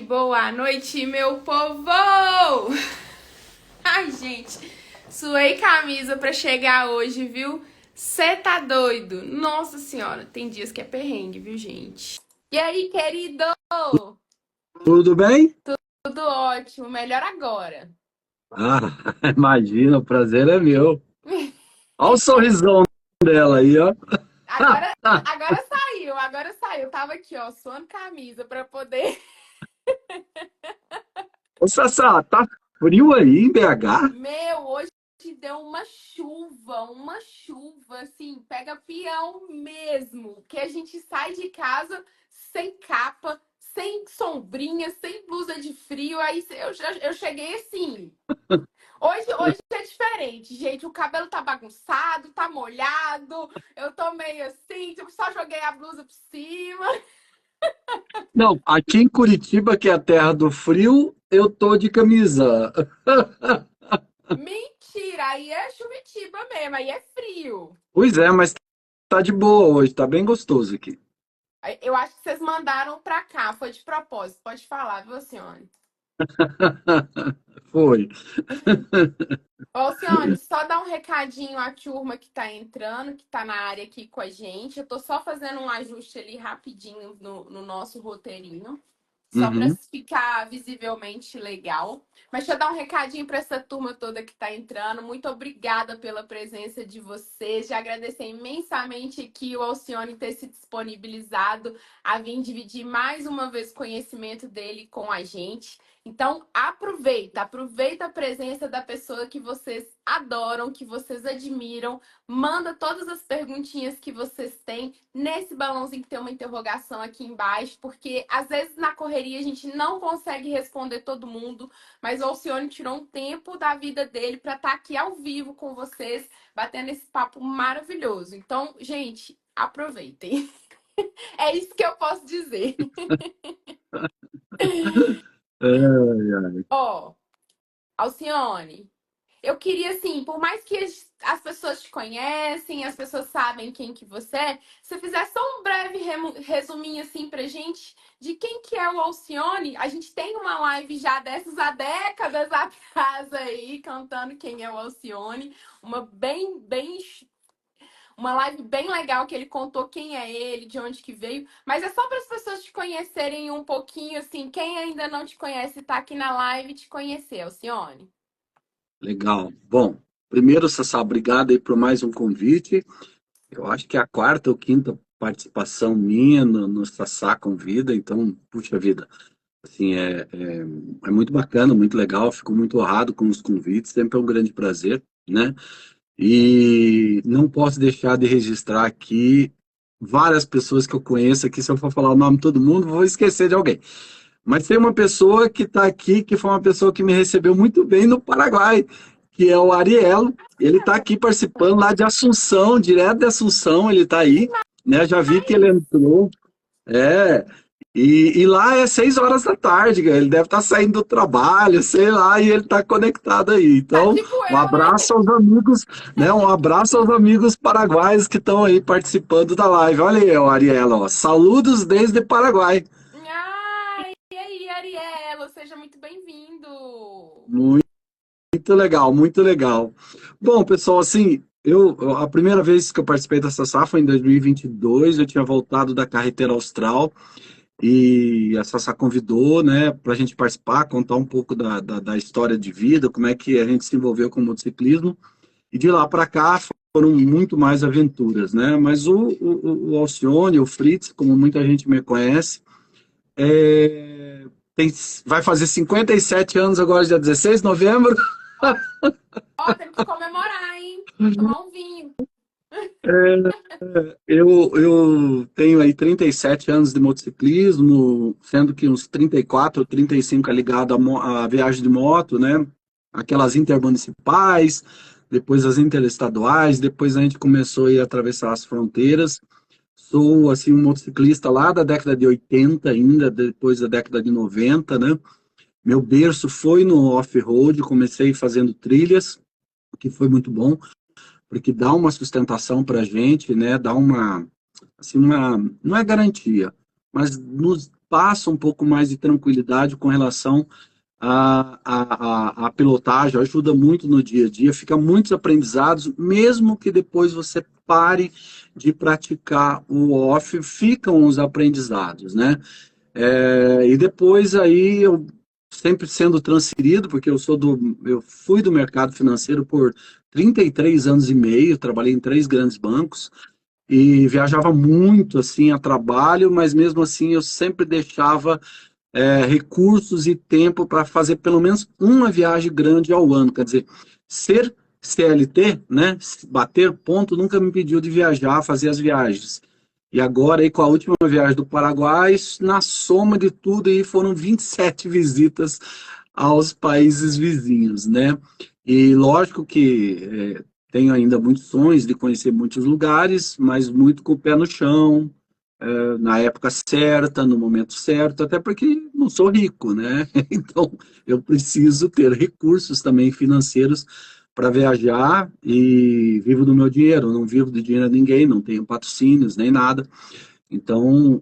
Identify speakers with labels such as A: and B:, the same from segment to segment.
A: boa noite, meu povo! Ai, gente, suei camisa pra chegar hoje, viu? Cê tá doido? Nossa senhora, tem dias que é perrengue, viu, gente? E aí, querido?
B: Tudo bem?
A: Tudo ótimo, melhor agora.
B: Ah, imagina, o prazer é meu. Olha o sorrisão dela aí, ó.
A: Agora, agora saiu. Tava aqui, ó, suando camisa pra poder.
B: Ô, Sassá, tá frio aí em BH?
A: Meu, hoje deu uma chuva, assim, pega peão mesmo, que a gente sai de casa sem capa, sem sombrinha, sem blusa de frio, aí eu cheguei assim. Hoje é diferente, gente, o cabelo tá bagunçado, tá molhado, eu tô meio assim, tipo, só joguei a blusa por cima.
B: Não, aqui em Curitiba, que é a terra do frio, eu tô de camisa.
A: Mentira, aí é Chuvitiba mesmo, aí é frio.
B: Pois é, mas tá de boa hoje, tá bem gostoso aqui.
A: Eu acho que vocês mandaram pra cá, foi de propósito. Pode falar, viu, Alcione?
B: Foi.
A: Ô, Alcione, só dar um recadinho à turma que tá entrando, que tá na área aqui com a gente. Eu tô só fazendo um ajuste ali rapidinho no nosso roteirinho, só para
B: Uhum.
A: ficar visivelmente legal. Mas deixa eu dar um recadinho para essa turma toda que está entrando. Muito obrigada pela presença de vocês. Já agradecer imensamente aqui o Alcione ter se disponibilizado a vir dividir mais uma vez o conhecimento dele com a gente. Então, aproveita a presença da pessoa que vocês adoram, que vocês admiram. Manda todas as perguntinhas que vocês têm nesse balãozinho que tem uma interrogação aqui embaixo, porque às vezes na correria a gente não consegue responder todo mundo, mas o Alcione tirou um tempo da vida dele para estar aqui ao vivo com vocês, batendo esse papo maravilhoso. Então, gente, aproveitem. É isso que eu posso dizer.
B: Ai, ai.
A: Ó, Alcione, eu queria, assim, por mais que as pessoas te conhecem, as pessoas sabem quem que você é, se você fizer só um breve resuminho, assim, pra gente de quem que é o Alcione. A gente tem uma live já dessas há décadas atrás aí, cantando quem é o Alcione. Uma live bem legal que ele contou quem é ele, de onde que veio. Mas é só para as pessoas te conhecerem um pouquinho, assim, quem ainda não te conhece, tá aqui na live te conhecer, Alcione.
B: Legal. Bom, primeiro, Sassá, obrigado aí por mais um convite. Eu acho que é a quarta ou quinta participação minha no Sassá Convida, então, puxa vida, assim, é muito bacana, muito legal, fico muito honrado com os convites, sempre é um grande prazer, né? E não posso deixar de registrar aqui várias pessoas que eu conheço aqui, se eu for falar o nome de todo mundo, vou esquecer de alguém. Mas tem uma pessoa que está aqui, que foi uma pessoa que me recebeu muito bem no Paraguai, que é o Arielo. Ele está aqui participando lá de Assunção, direto de Assunção, ele está aí, né? Já vi que ele entrou. É. E lá é 6 horas da tarde, cara. Ele deve estar saindo do trabalho, sei lá, e ele está conectado aí.
A: Tá
B: Então,
A: tipo
B: um
A: eu, hein?
B: abraço aos amigos, né? Um abraço aos amigos paraguaios que estão aí participando da live. Olha aí, ó, Ariela, ó. Saludos desde Paraguai.
A: Ai, e aí, Arielo, seja muito bem-vindo.
B: Muito legal, muito legal. Bom, pessoal, assim, a primeira vez que eu participei dessa safra foi em 2022, eu tinha voltado da carreteira austral e a Sassá convidou, né, para a gente participar, contar um pouco da história de vida, como é que a gente se envolveu com o motociclismo, e de lá para cá foram muito mais aventuras, né, mas o Alcione, o Fritz, como muita gente me conhece, é, tem, vai fazer 57 anos agora, dia 16 de novembro.
A: Ó, temos que comemorar, hein? Tomar um vinho.
B: Eu tenho aí 37 anos de motociclismo, sendo que uns 34 ou 35 é ligado à viagem de moto, né? Aquelas intermunicipais, depois as interestaduais, depois a gente começou a ir atravessar as fronteiras. Sou, assim, um motociclista lá da década de 80 ainda, depois da década de 90, né? Meu berço foi no off-road, comecei fazendo trilhas, que foi muito bom porque dá uma sustentação para a gente, né? Dá uma, assim, uma, não é garantia, mas nos passa um pouco mais de tranquilidade com relação à pilotagem, ajuda muito no dia a dia, fica muitos aprendizados, mesmo que depois você pare de praticar o off, ficam os aprendizados, né? E depois aí eu sempre sendo transferido, porque eu fui do mercado financeiro por 33 anos e meio, trabalhei em 3 grandes bancos e viajava muito assim a trabalho, mas mesmo assim eu sempre deixava recursos e tempo para fazer pelo menos uma viagem grande ao ano. Quer dizer, ser CLT, né, bater ponto, nunca me impediu de viajar, fazer as viagens. E agora, aí, com a última viagem do Paraguai, na soma de tudo, aí foram 27 visitas aos países vizinhos, né? E lógico que tenho ainda muitos sonhos de conhecer muitos lugares, mas muito com o pé no chão, na época certa, no momento certo, até porque não sou rico, né? Então eu preciso ter recursos também financeiros para viajar e vivo do meu dinheiro, não vivo de dinheiro de ninguém, não tenho patrocínios nem nada. Então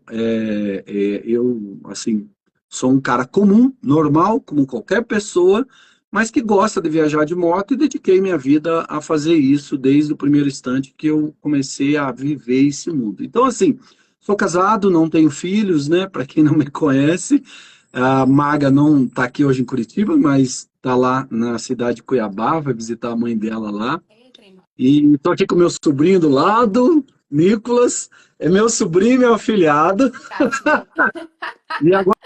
B: eu assim sou um cara comum, normal, como qualquer pessoa, mas que gosta de viajar de moto e dediquei minha vida a fazer isso desde o primeiro instante que eu comecei a viver esse mundo. Então, assim, sou casado, não tenho filhos, né? Para quem não me conhece, a Maga não está aqui hoje em Curitiba, mas está lá na cidade de Cuiabá, vai visitar a mãe dela lá. E estou aqui com meu sobrinho do lado, Nicolas, é meu sobrinho, meu afilhado. E agora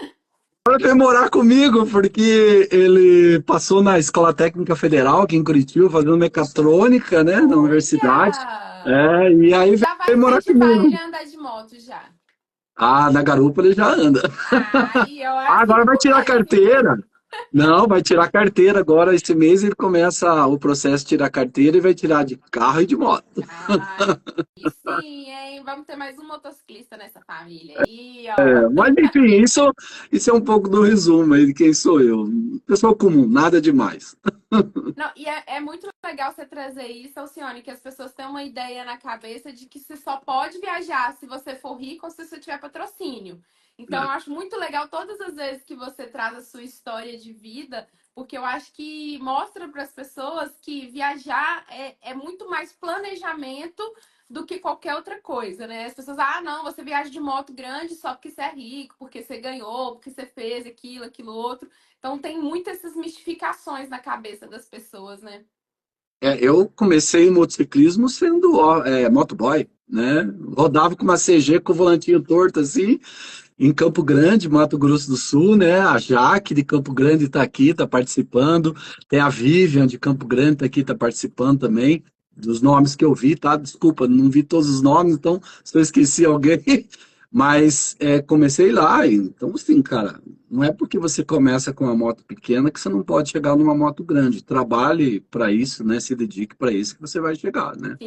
B: vem morar comigo, porque ele passou na Escola Técnica Federal, aqui em Curitiba, fazendo mecatrônica, né, na universidade.
A: Olha!
B: E aí
A: Já vai
B: vem morar
A: incentivar
B: comigo.
A: ele a andar de moto já.
B: Ah, na garupa ele já anda.
A: Ai, eu
B: Ah, agora
A: assino
B: vai
A: por
B: tirar a
A: ele.
B: carteira. Não, vai tirar a carteira agora. Esse mês ele começa o processo de tirar a carteira e vai tirar de carro e de moto.
A: Ai, e sim, hein? Vamos ter mais um motociclista nessa família aí, ó.
B: Mas enfim, isso é um pouco do resumo aí de quem sou eu. Pessoa comum, nada demais.
A: Não, e é muito legal você trazer isso, Alcione, que as pessoas têm uma ideia na cabeça de que você só pode viajar se você for rico ou se você tiver patrocínio. Então, eu acho muito legal todas as vezes que você traz a sua história de vida, porque eu acho que mostra para as pessoas que viajar é muito mais planejamento do que qualquer outra coisa, né? As pessoas, não, você viaja de moto grande só porque você é rico, porque você ganhou, porque você fez aquilo, aquilo outro. Então tem muitas essas mistificações na cabeça das pessoas, né?
B: Eu comecei em motociclismo sendo motoboy, né? Rodava com uma CG com o volantinho torto assim, em Campo Grande, Mato Grosso do Sul, né? A Jaque de Campo Grande está aqui, está participando. Tem a Vivian de Campo Grande está aqui, está participando também. Dos nomes que eu vi, tá? Desculpa, não vi todos os nomes, então se eu esqueci alguém. Mas comecei lá, então assim, cara, não é porque você começa com uma moto pequena que você não pode chegar numa moto grande. Trabalhe para isso, né? Se dedique para isso que você vai chegar, né?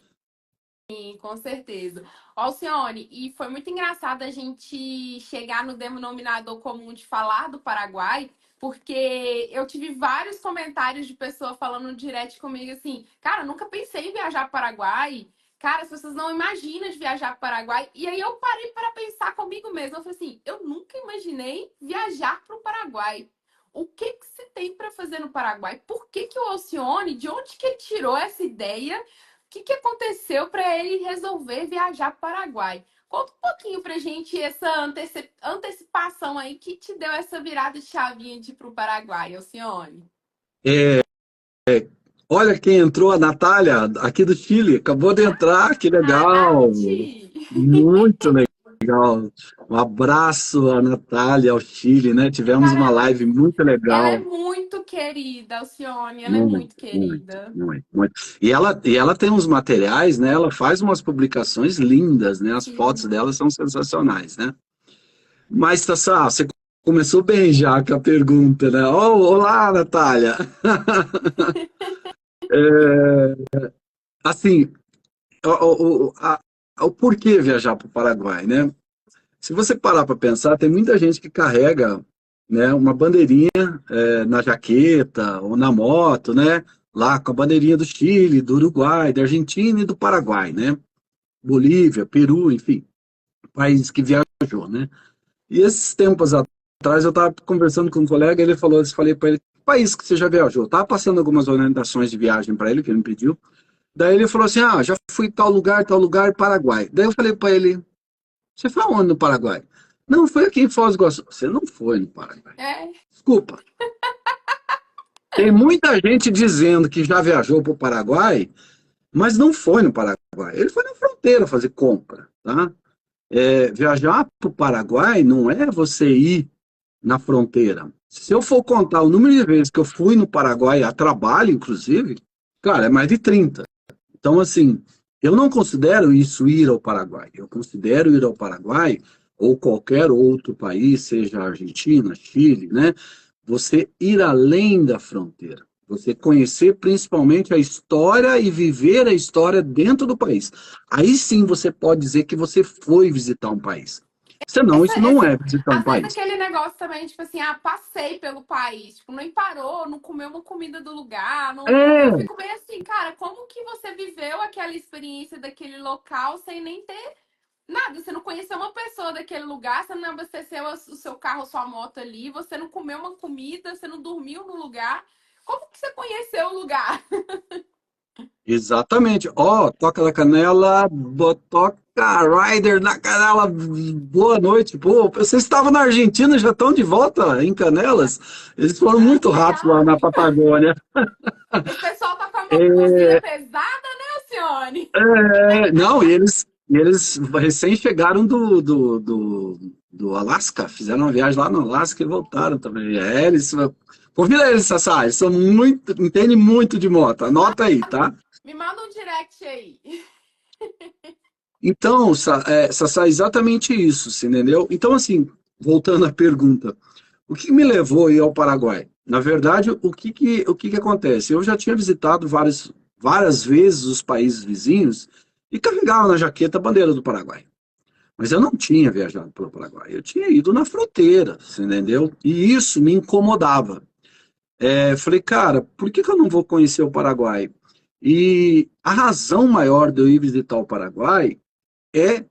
A: Sim, com certeza. Alcione, e foi muito engraçado a gente chegar no denominador comum de falar do Paraguai, porque eu tive vários comentários de pessoa falando direto comigo assim, cara, eu nunca pensei em viajar para o Paraguai. Cara, as pessoas não imaginam de viajar para o Paraguai. E aí eu parei para pensar comigo mesma. Eu falei assim, eu nunca imaginei viajar para o Paraguai. O que que se tem para fazer no Paraguai? Por que que o Alcione, de onde que ele tirou essa ideia? Que aconteceu para ele resolver viajar para o Paraguai? Conta um pouquinho para gente essa antecipação aí que te deu essa virada de chavinha de ir para o Paraguai, Alcione.
B: Olha quem entrou, a Natália, aqui do Chile, acabou de entrar, que
A: Ah,
B: legal,
A: Nath!
B: muito legal. Um abraço a Natália, ao Chile, né? Tivemos
A: Cara,
B: uma live muito
A: ela é
B: legal.
A: muito querida, Alcione, ela é
B: Muito,
A: muito
B: muito,
A: querida.
B: muito, muito. E ela tem uns materiais, né? Ela faz umas publicações lindas, né? As fotos
A: Sim.
B: dela são sensacionais, né? Mas, Tassá, você começou bem já com a pergunta, né? Oh, olá, Natália! Assim, o porquê viajar para o Paraguai, né? Se você parar para pensar, tem muita gente que carrega, né, uma bandeirinha na jaqueta ou na moto, né? Lá com a bandeirinha do Chile, do Uruguai, da Argentina e do Paraguai, né? Bolívia, Peru, enfim, países que viajou, né? E esses tempos atrás eu estava conversando com um colega, ele falou, eu falei para ele, que país que você já viajou? Eu estava passando algumas orientações de viagem para ele, que ele me pediu. Daí ele falou assim, já fui tal lugar, Paraguai. Daí eu falei para ele, você foi aonde no Paraguai? Não, foi aqui em Foz do Iguaçu. Você não foi no Paraguai.
A: É,
B: Desculpa. Tem muita gente dizendo que já viajou para o Paraguai, mas não foi no Paraguai. Ele foi na fronteira fazer compra, tá? Viajar para o Paraguai não é você ir na fronteira. Se eu for contar o número de vezes que eu fui no Paraguai, a trabalho, inclusive, cara, é mais de 30. Então, assim, eu não considero isso ir ao Paraguai. Eu considero ir ao Paraguai ou qualquer outro país, seja Argentina, Chile, né? Você ir além da fronteira. Você conhecer principalmente a história e viver a história dentro do país. Aí sim você pode dizer que você foi visitar um país. Senão, isso não é visitar um
A: às vezes
B: país.
A: aquele negócio também, tipo assim, passei pelo país, tipo, nem parou, não comeu uma comida do lugar, eu
B: É,
A: fico bem assim, cara, como que você viveu aquela experiência daquele local sem nem ter nada? Você não conheceu uma pessoa daquele lugar, você não abasteceu o seu carro, sua moto ali, você não comeu uma comida, você não dormiu no lugar. Como que você conheceu o lugar?
B: exatamente. Ó, toca na canela, botoca Rider na canela. Boa noite. Pô, vocês estavam na Argentina, já estão de volta em Canelas? Eles foram muito rápidos lá
A: Já.
B: na Patagônia.
A: Esse pessoal tá com a mãozinha
B: É,
A: pesada, né, Alcione?
B: não, e eles recém chegaram do Alasca, fizeram uma viagem lá no Alasca e voltaram também. Convida eles, Sassá, eles são muito, entendem muito de moto, anota aí, tá?
A: Me manda um direct aí.
B: Então, Sassá, exatamente isso, você entendeu? Então, assim, voltando à pergunta, o que me levou a ir ao Paraguai? Na verdade, o que que acontece? Eu já tinha visitado várias vezes os países vizinhos e carregava na jaqueta a bandeira do Paraguai. Mas eu não tinha viajado pelo Paraguai, eu tinha ido na fronteira, você entendeu? E isso me incomodava. Falei, cara, por que que eu não vou conhecer o Paraguai? E a razão maior de eu ir visitar o Paraguai é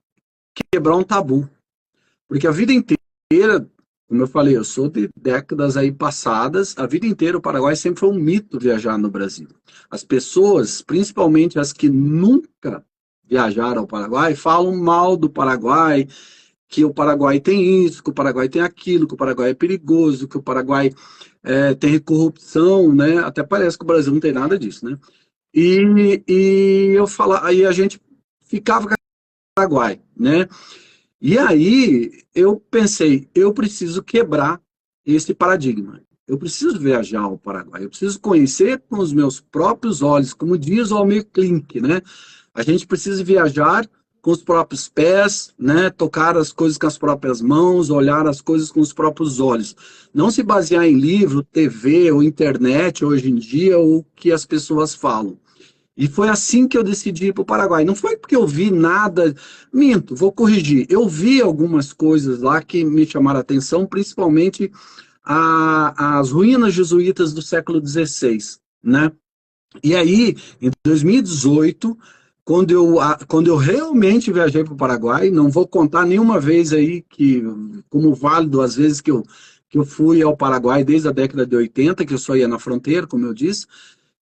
B: quebrar um tabu. Porque a vida inteira, como eu falei, eu sou de décadas aí passadas, a vida inteira o Paraguai sempre foi um mito viajar no Brasil. As pessoas, principalmente as que nunca viajaram ao Paraguai, falam mal do Paraguai, que o Paraguai tem isso, que o Paraguai tem aquilo, que o Paraguai é perigoso, que o Paraguai tem corrupção, né? Até parece que o Brasil não tem nada disso, né? Aí a gente ficava com o Paraguai, né? E aí eu pensei, eu preciso quebrar esse paradigma. Eu preciso viajar ao Paraguai, eu preciso conhecer com os meus próprios olhos, como diz o Almir Klink, né? A gente precisa viajar com os próprios pés, né? Tocar as coisas com as próprias mãos, olhar as coisas com os próprios olhos. Não se basear em livro, TV ou internet hoje em dia, ou o que as pessoas falam. E foi assim que eu decidi ir para o Paraguai. Não foi porque eu vi nada. Minto, vou corrigir. Eu vi algumas coisas lá que me chamaram a atenção, principalmente as ruínas jesuítas do século XVI, né? E aí, em 2018, quando eu realmente viajei para o Paraguai, não vou contar nenhuma vez aí que, como válido as vezes que eu fui ao Paraguai desde a década de 80, que eu só ia na fronteira, como eu disse,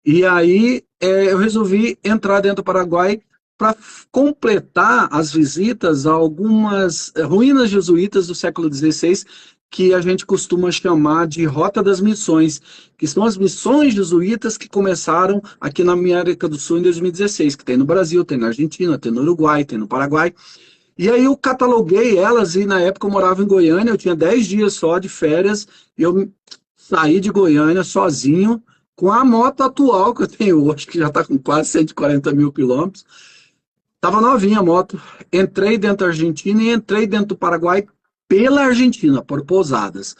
B: e aí eu resolvi entrar dentro do Paraguai para completar as visitas a algumas ruínas jesuítas do século XVI, que a gente costuma chamar de Rota das Missões, que são as missões jesuítas que começaram aqui na América do Sul em 2016, que tem no Brasil, tem na Argentina, tem no Uruguai, tem no Paraguai. E aí eu cataloguei elas e na época eu morava em Goiânia, eu tinha 10 dias só de férias, e eu saí de Goiânia sozinho, com a moto atual que eu tenho hoje, que já está com quase 140 mil quilômetros. Estava novinha a moto. Entrei dentro da Argentina e entrei dentro do Paraguai pela Argentina, por pousadas.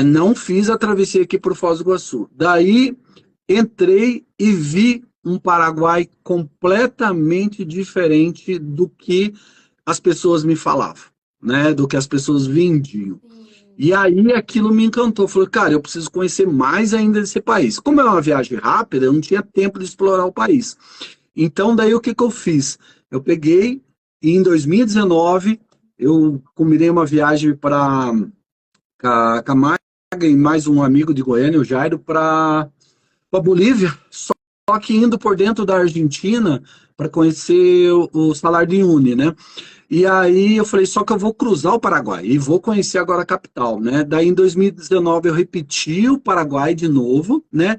B: Não fiz a travessia aqui por Foz do Iguaçu. Daí entrei e vi um Paraguai completamente diferente do que as pessoas me falavam, né? Do que as pessoas vendiam.
A: Sim.
B: E aí aquilo me encantou. Falei, cara, eu preciso conhecer mais ainda desse país. Como é uma viagem rápida, eu não tinha tempo de explorar o país. Então, daí o que que eu fiz? Eu peguei e em 2019 eu combinei uma viagem para Camargo e mais um amigo de Goiânia, o Jairo, para Bolívia, só que indo por dentro da Argentina para conhecer o Salar de Uyuni, né? E aí eu falei, só que eu vou cruzar o Paraguai e vou conhecer agora a capital, né? Daí em 2019 eu repeti o Paraguai de novo, né?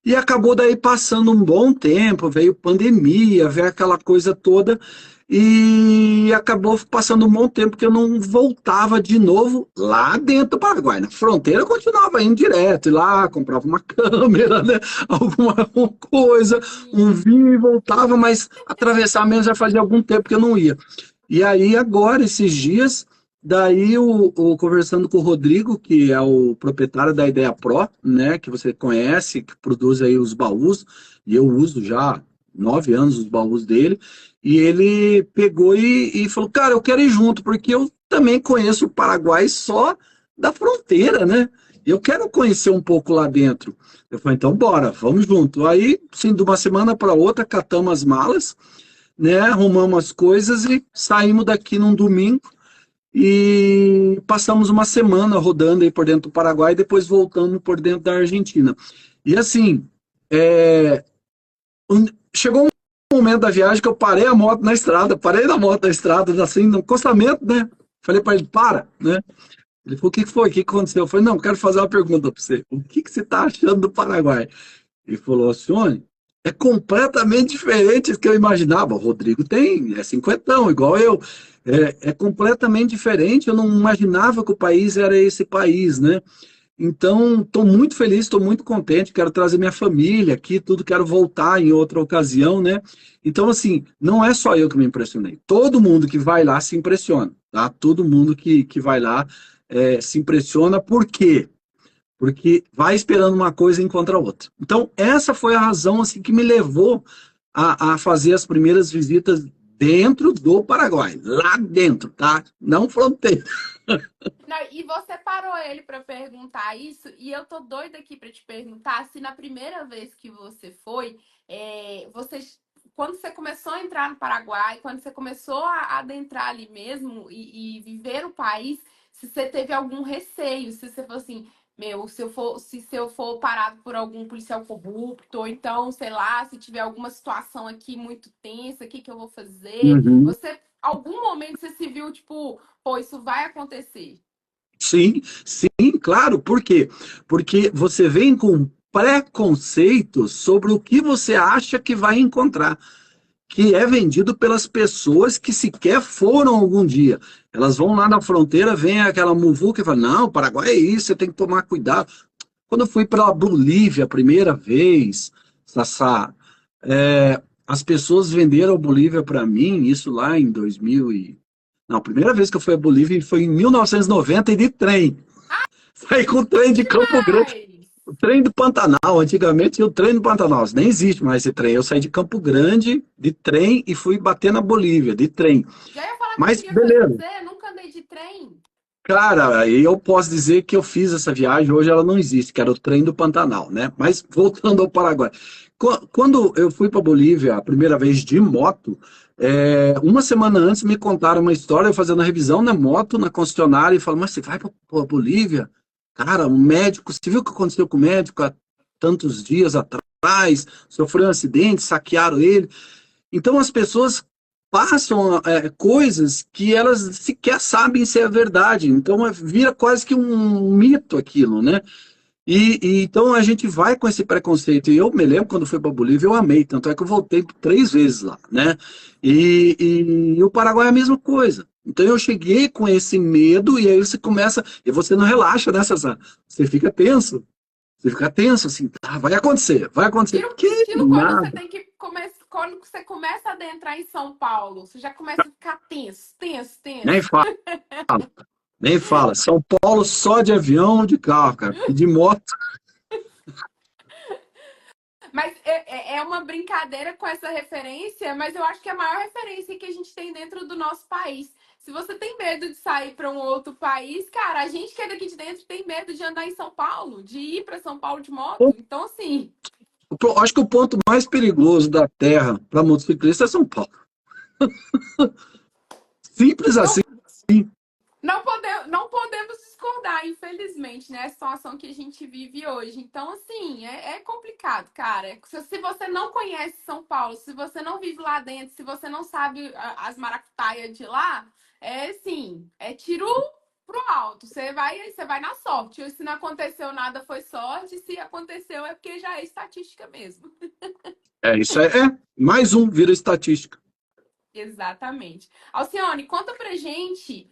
B: E acabou daí passando um bom tempo, veio pandemia, veio aquela coisa toda, e acabou passando um bom tempo que eu não voltava de novo lá dentro do Paraguai. Na fronteira eu continuava indo direto, ir lá, comprava uma câmera, né? Alguma coisa, um
A: Sim.
B: vinho e voltava, mas atravessar mesmo já fazia algum tempo que eu não ia. E aí agora, esses dias, daí conversando com o Rodrigo, que é o proprietário da Ideia Pro, né, que você conhece, que produz aí os baús, e eu uso já há 9 anos os baús dele, e ele pegou e falou, cara, eu quero ir junto, porque eu também conheço o Paraguai só da fronteira, né? Eu quero conhecer um pouco lá dentro. Eu falei, então bora, vamos junto. Aí, sim, de uma semana para outra, catamos as malas, né? Arrumamos as coisas e saímos daqui num domingo e passamos uma semana rodando aí por dentro do Paraguai e depois voltando por dentro da Argentina. E assim, é, chegou um momento da viagem que eu parei a moto na estrada, parei na moto na estrada, assim, no acostamento, né? Falei para ele, para, né? Ele falou, o que foi? O que aconteceu? Eu falei, não, quero fazer uma pergunta para você. O que você está achando do Paraguai? Ele falou, Alcione, é completamente diferente do que eu imaginava. O Rodrigo é cinquentão, igual eu. É completamente diferente. Eu não imaginava que o país era esse país, né? Então, estou muito feliz, estou muito contente. Quero trazer minha família aqui, tudo. Quero voltar em outra ocasião, né? Então, assim, não é só eu que me impressionei. Todo mundo que vai lá se impressiona, tá? Todo mundo que vai lá se impressiona. Por quê? Porque vai esperando uma coisa e encontra outra. Então, essa foi a razão assim, que me levou a fazer as primeiras visitas dentro do Paraguai, lá dentro, tá? Não fronteira.
A: Não, e você parou ele para perguntar isso, e eu tô doida aqui para te perguntar se na primeira vez que você foi, você, quando você começou a entrar no Paraguai, quando você começou a adentrar ali mesmo e viver o país, se você teve algum receio, se você falou assim, meu, se eu for parado por algum policial corrupto, ou então, sei lá, se tiver alguma situação aqui muito tensa, o que que eu vou fazer?
B: Uhum.
A: Você, algum momento você se viu, tipo, pô, isso vai acontecer.
B: Sim, sim, claro. Por quê? Porque você vem com preconceitos sobre o que você acha que vai encontrar, que é vendido pelas pessoas que sequer foram algum dia. Elas vão lá na fronteira, vem aquela muvuca e fala, não, o Paraguai é isso, você tem que tomar cuidado. Quando eu fui para a Bolívia a primeira vez, Sassá, as pessoas venderam a Bolívia para mim, isso lá em 2000 e... Não, a primeira vez que eu fui à Bolívia foi em 1990 e de trem. Saí com o trem de Campo Grande,
A: Demais!
B: o trem do Pantanal. Antigamente tinha o trem do Pantanal, nem existe mais esse trem. Eu saí de Campo Grande de trem e fui bater na Bolívia de trem.
A: Já ia falar que eu
B: Mas
A: queria
B: beleza.
A: fazer, nunca andei de trem.
B: Cara, aí eu posso dizer que eu fiz essa viagem, hoje ela não existe, que era o trem do Pantanal, né? Mas voltando ao Paraguai. Quando eu fui para Bolívia a primeira vez de moto, uma semana antes me contaram uma história, eu fazendo a revisão na moto, na concessionária, e falaram, mas você vai para Bolívia? Cara, um médico, você viu o que aconteceu com o médico há tantos dias atrás? Sofreu um acidente, saquearam ele. Então as pessoas passam coisas que elas sequer sabem se é verdade. Então vira quase que um mito aquilo, né? Então a gente vai com esse preconceito. E eu me lembro quando fui para Bolívia, eu amei, tanto é que eu voltei 3 vezes lá, né? E o Paraguai é a mesma coisa. Então eu cheguei com esse medo e aí você começa, e você não relaxa nessa, você fica tenso assim, tá, vai acontecer. Que
A: Estilo quando você
B: nada,
A: tem que começar, quando você começa a adentrar em São Paulo, você já começa a ficar tenso, tenso,
B: nem
A: tenso.
B: fala. Nem fala. São Paulo só de avião ou de carro, cara. E de moto.
A: Mas é uma brincadeira com essa referência, mas eu acho que é a maior referência que a gente tem dentro do nosso país. Se você tem medo de sair para um outro país, cara, a gente que é daqui de dentro tem medo de andar em São Paulo, de ir para São Paulo de moto. Então, assim,
B: Acho que o ponto mais perigoso da Terra para motociclista é São Paulo. Simples
A: não,
B: assim.
A: Não podemos discordar, infelizmente, né? A situação que a gente vive hoje. Então, assim, é complicado, cara. Se você não conhece São Paulo, se você não vive lá dentro, se você não sabe as maracutaias de lá, é assim, é tiro pro alto. Você vai na sorte. Se não aconteceu nada, foi sorte. Se aconteceu, é porque já é estatística mesmo.
B: Isso mais um vira estatística.
A: Exatamente. Alcione, conta pra gente,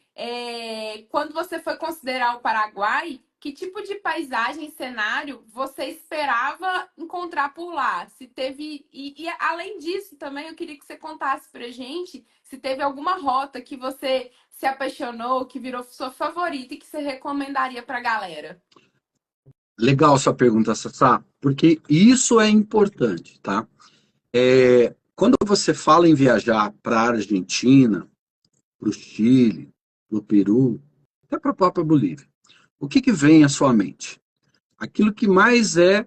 A: quando você foi considerar o Paraguai, que tipo de paisagem, cenário você esperava encontrar por lá? Se teve. E além disso, também eu queria que você contasse pra gente se teve alguma rota que você se apaixonou, que virou sua favorita e que você recomendaria pra galera.
B: Legal sua pergunta, Sassá, porque isso é importante, tá? Quando você fala em viajar para a Argentina, para o Chile, para o Peru, até para a própria Bolívia, o que vem à sua mente? Aquilo que mais é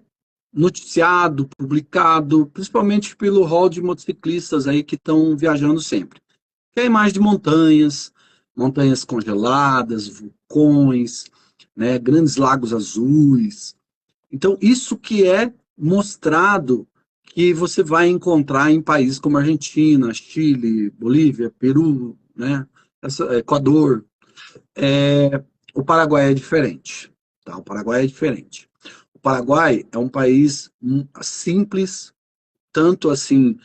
B: noticiado, publicado, principalmente pelo hall de motociclistas aí que estão viajando sempre. Que é a imagem de montanhas, montanhas congeladas, vulcões, né, grandes lagos azuis. Então, isso que é mostrado que você vai encontrar em países como Argentina, Chile, Bolívia, Peru, né, Equador. O Paraguai é diferente. Tá? O Paraguai é diferente. O Paraguai é um país simples, tanto assim,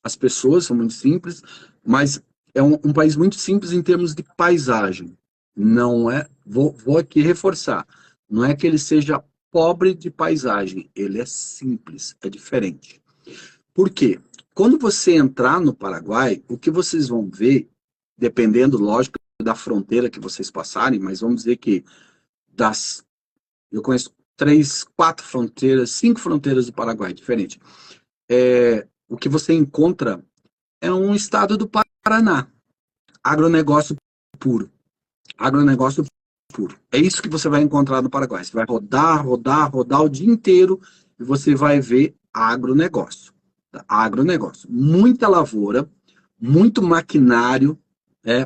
B: as pessoas são muito simples, mas é um país muito simples em termos de paisagem. Não é, vou aqui reforçar, não é que ele seja pobre de paisagem, ele é simples, é diferente. Por quê? Quando você entrar no Paraguai, o que vocês vão ver, dependendo, lógico, da fronteira que vocês passarem, mas vamos dizer que eu conheço 3, 4 fronteiras, 5 fronteiras do Paraguai, diferente. O que você encontra é um estado do Paraná, agronegócio puro. Agronegócio puro. É isso que você vai encontrar no Paraguai. Você vai rodar, rodar, rodar o dia inteiro e você vai ver agronegócio. Agronegócio. Muita lavoura, muito maquinário,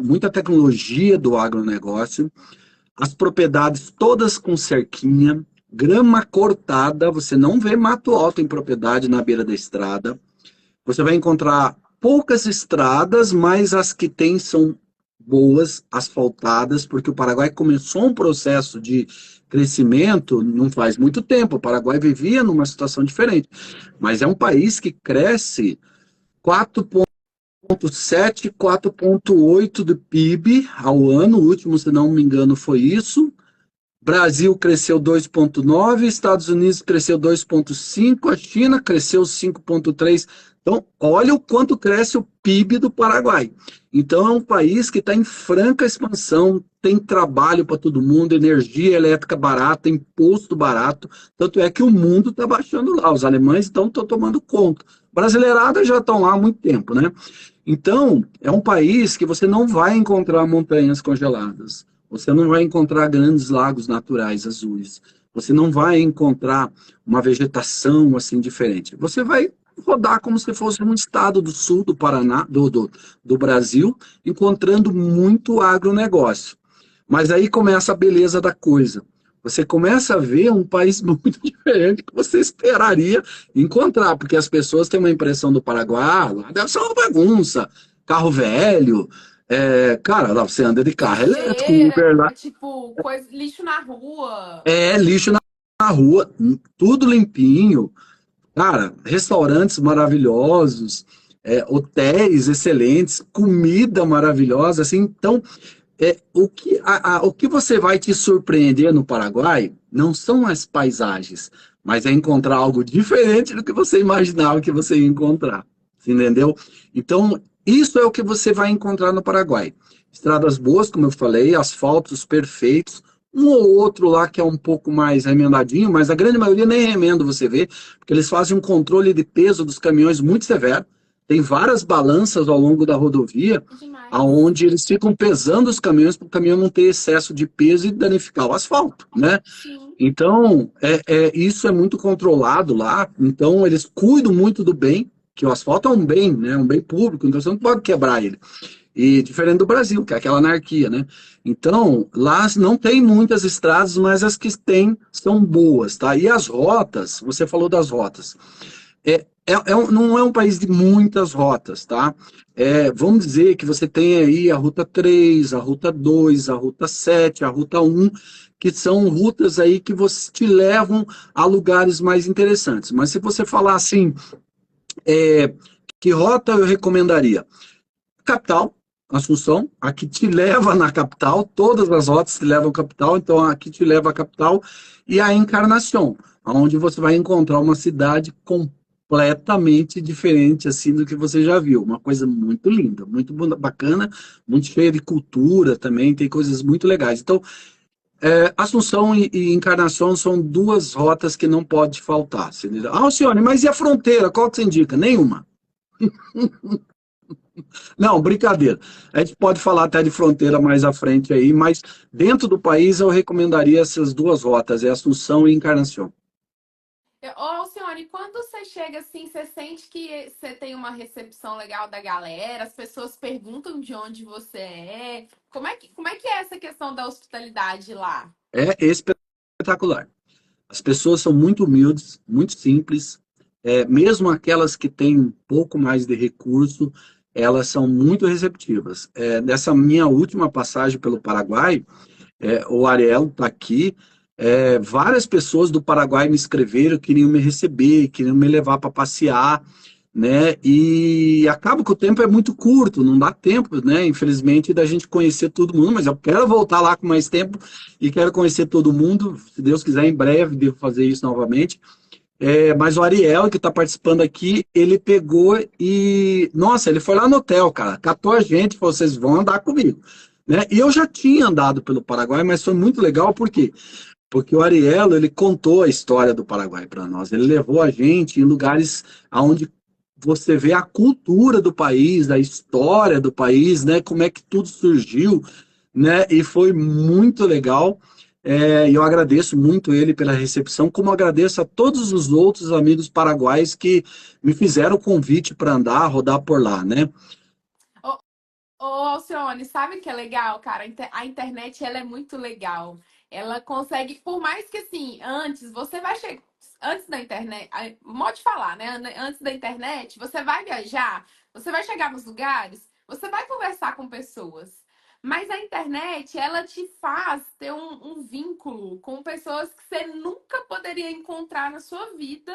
B: muita tecnologia do agronegócio, as propriedades todas com cerquinha, grama cortada, você não vê mato alto em propriedade na beira da estrada. Você vai encontrar poucas estradas, mas as que tem são boas, asfaltadas, porque o Paraguai começou um processo de crescimento não faz muito tempo. O Paraguai vivia numa situação diferente, mas é um país que cresce 4,7, 4,8 do PIB ao ano. O último, se não me engano, foi isso. Brasil cresceu 2,9, Estados Unidos cresceu 2,5, a China cresceu 5,3. Então, olha o quanto cresce o PIB do Paraguai. Então, é um país que está em franca expansão, tem trabalho para todo mundo, energia elétrica barata, imposto barato. Tanto é que o mundo está baixando lá. Os alemães estão tomando conta. Brasileiradas já estão lá há muito tempo, né? Então, é um país que você não vai encontrar montanhas congeladas. Você não vai encontrar grandes lagos naturais azuis. Você não vai encontrar uma vegetação assim diferente. Você vai rodar como se fosse um estado do sul do Paraná, do Brasil, encontrando muito agronegócio. Mas aí começa a beleza da coisa. Você começa a ver um país muito diferente que você esperaria encontrar, porque as pessoas têm uma impressão do Paraguai, lá deve ser uma bagunça, carro velho, cara, lá você anda de carro elétrico, Uber lá,
A: Tipo, lixo na rua.
B: lixo na rua, tudo limpinho, cara, restaurantes maravilhosos, hotéis excelentes, comida maravilhosa, assim, então, o que você vai te surpreender no Paraguai não são as paisagens, mas é encontrar algo diferente do que você imaginava que você ia encontrar, entendeu? Então, isso é o que você vai encontrar no Paraguai. Estradas boas, como eu falei, asfaltos perfeitos, um ou outro lá que é um pouco mais remendadinho, mas a grande maioria nem remendo você vê, porque eles fazem um controle de peso dos caminhões muito severo. Tem várias balanças ao longo da rodovia,
A: Demais.
B: aonde eles ficam pesando os caminhões para o caminhão não ter excesso de peso e danificar o asfalto, né?
A: Sim.
B: Então, isso é muito controlado lá. Então, eles cuidam muito do bem, que o asfalto é um bem, né? Um bem público, então você não pode quebrar ele. E diferente do Brasil, que é aquela anarquia, né? Então, lá não tem muitas estradas, mas as que tem são boas, tá? E as rotas, você falou das rotas. Não é um país de muitas rotas, tá? Vamos dizer que você tem aí a Ruta 3, a Ruta 2, a Ruta 7, a Ruta 1, que são rutas aí que você, te levam a lugares mais interessantes. Mas se você falar assim, é, que rota eu recomendaria? Capital, Assunção, aqui te leva na capital, todas as rotas te levam à capital, então aqui te leva à capital, e a Encarnação, onde você vai encontrar uma cidade completamente diferente assim do que você já viu, uma coisa muito linda, muito bacana, muito cheia de cultura também, tem coisas muito legais. Então, Assunção e Encarnação são duas rotas que não pode faltar. Alcione, mas e a fronteira? Qual que você indica? Nenhuma. Não, brincadeira. A gente pode falar até de fronteira mais à frente aí, mas dentro do país eu recomendaria essas duas rotas, Assunção e Encarnação.
A: Ô, Alcione, quando você chega assim, você sente que você tem uma recepção legal da galera, as pessoas perguntam de onde você é. Como é que é essa questão da hospitalidade lá?
B: É espetacular. As pessoas são muito humildes, muito simples, mesmo aquelas que têm um pouco mais de recurso, elas são muito receptivas. Nessa minha última passagem pelo Paraguai, o Ariel está aqui. Várias pessoas do Paraguai me escreveram, queriam me receber, queriam me levar para passear, né? E acaba que o tempo é muito curto, não dá tempo, né? Infelizmente, da gente conhecer todo mundo, mas eu quero voltar lá com mais tempo e quero conhecer todo mundo. Se Deus quiser, em breve devo fazer isso novamente. Mas o Ariel, que está participando aqui, ele pegou e. Nossa, ele foi lá no hotel, cara. Catou a gente, falou: vocês vão andar comigo. Né? E eu já tinha andado pelo Paraguai, mas foi muito legal, por quê? Porque o Ariel, ele contou a história do Paraguai para nós. Ele levou a gente em lugares onde você vê a cultura do país, a história do país, né? Como é que tudo surgiu, né? E foi muito legal. E eu agradeço muito ele pela recepção, como agradeço a todos os outros amigos paraguaios que me fizeram o convite para andar, rodar por lá, né?
A: Ô, ô, Alcione, sabe o que é legal, cara? A internet, ela é muito legal. Ela consegue, por mais que assim, antes você vai chegar, antes da internet, modo de falar, né? Antes da internet, você vai viajar, você vai chegar nos lugares, você vai conversar com pessoas. Mas a internet, ela te faz ter um vínculo com pessoas que você nunca poderia encontrar na sua vida,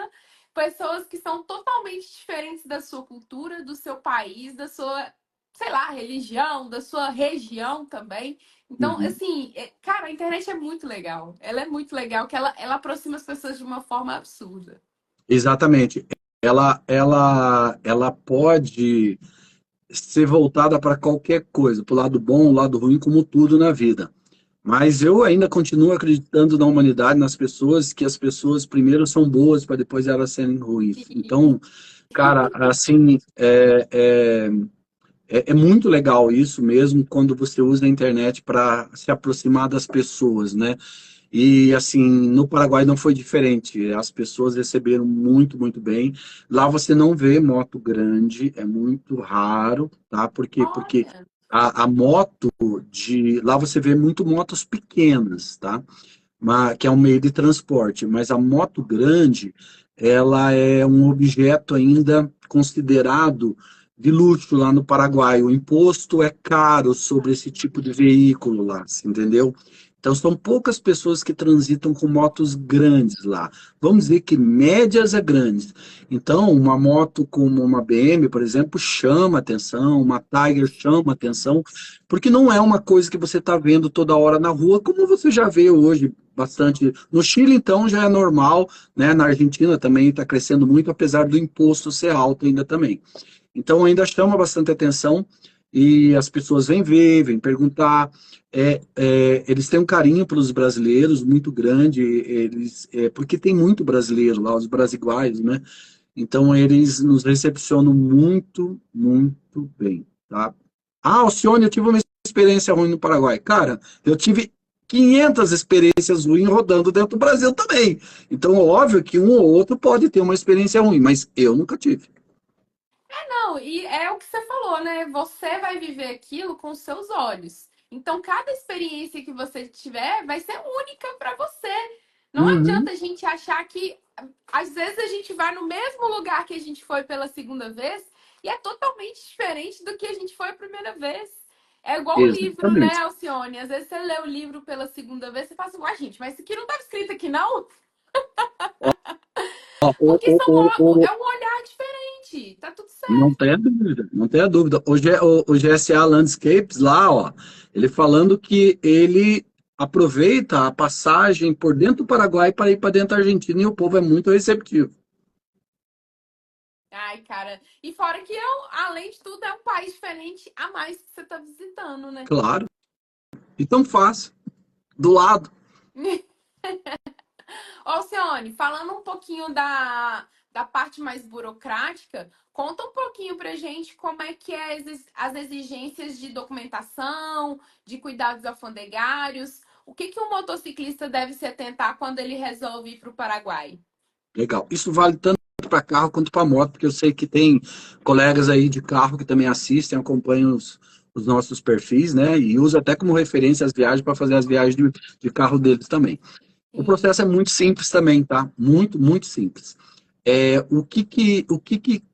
A: pessoas que são totalmente diferentes da sua cultura, do seu país, da sua, sei lá, religião, da sua região também. Então,
B: Uhum.
A: assim, cara, a internet é muito legal. Ela é muito legal, que ela aproxima as pessoas de uma forma absurda.
B: Exatamente. Ela pode ser voltada para qualquer coisa, para o lado bom, o lado ruim, como tudo na vida. Mas eu ainda continuo acreditando na humanidade, nas pessoas, que as pessoas primeiro são boas para depois elas serem ruins. Então, cara, assim, é muito legal isso mesmo quando você usa a internet para se aproximar das pessoas, né? E assim, no Paraguai não foi diferente. As pessoas receberam muito, muito bem. Lá você não vê moto grande, é muito raro, tá? Por quê? Porque
A: Olha,
B: a moto de. Lá você vê muito motos pequenas, tá? Que é um meio de transporte. Mas a moto grande, ela é um objeto ainda considerado de luxo lá no Paraguai. O imposto é caro sobre esse tipo de veículo lá, você entendeu? Então, são poucas pessoas que transitam com motos grandes lá. Vamos dizer que médias é grandes. Então, uma moto como uma BM, por exemplo, chama atenção, uma Tiger chama atenção, porque não é uma coisa que você está vendo toda hora na rua, como você já vê hoje bastante. No Chile, então, já é normal, né? Na Argentina também está crescendo muito, apesar do imposto ser alto ainda também. Então, ainda chama bastante atenção e as pessoas vêm ver, vêm perguntar. Eles têm um carinho pelos brasileiros muito grande, porque tem muito brasileiro lá, os brasiguaios, né? Então, eles nos recepcionam muito, muito bem, tá? Ah, Alcione, eu tive uma experiência ruim no Paraguai. Cara, eu tive 500 experiências ruins rodando dentro do Brasil também. Então, óbvio que um ou outro pode ter uma experiência ruim, mas eu nunca tive.
A: Não, e é o que você falou, né? Você vai viver aquilo com os seus olhos. Então, cada experiência que você tiver vai ser única para você. Não
B: Uhum.
A: adianta a gente achar que, às vezes, a gente vai no mesmo lugar que a gente foi pela segunda vez e é totalmente diferente do que a gente foi a primeira vez. É igual o livro, né,
B: Exatamente.
A: Alcione? Às vezes você lê o livro pela segunda vez e fala assim, uai, gente, mas isso aqui não estava escrito aqui, não?
B: Ó,
A: Porque é um olhar diferente. Tá tudo
B: não
A: certo.
B: tenha dúvida, não tenha dúvida. O GSA Landscapes lá, ó, ele falando que ele aproveita a passagem por dentro do Paraguai para ir para dentro da Argentina e o povo é muito receptivo.
A: Ai, cara. E fora que, além de tudo, é um país diferente a mais que você tá visitando, né?
B: Claro. E tão fácil. Do lado.
A: Ô, Alcione, falando um pouquinho da parte mais burocrática, conta um pouquinho pra gente como é que é as exigências de documentação, de cuidados alfandegários. O que que um motociclista deve se atentar quando ele resolve ir para o Paraguai?
B: Legal. Isso vale tanto para carro quanto para moto, porque eu sei que tem colegas aí de carro que também assistem, acompanham os nossos perfis, né? E usa até como referência as viagens para fazer as viagens de carro deles também. O
A: Sim.
B: processo é muito simples também, tá? Muito, muito simples. O que que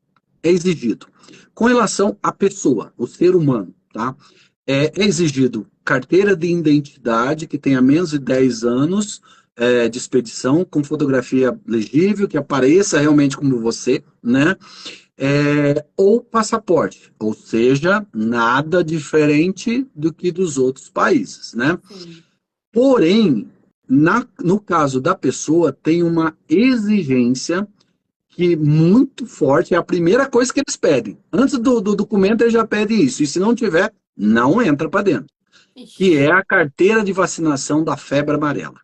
B: é exigido? Com relação à pessoa, o ser humano, tá? É exigido carteira de identidade que tenha menos de 10 anos de expedição, com fotografia legível, que apareça realmente como você, né? Ou passaporte, ou seja, nada diferente do que dos outros países, né?
A: Sim.
B: Porém, no caso da pessoa, tem uma exigência que muito forte, é a primeira coisa que eles pedem. Antes do documento, eles já pedem isso. E se não tiver, não entra para dentro. Que
A: Ixi.
B: é a carteira de vacinação da febre amarela.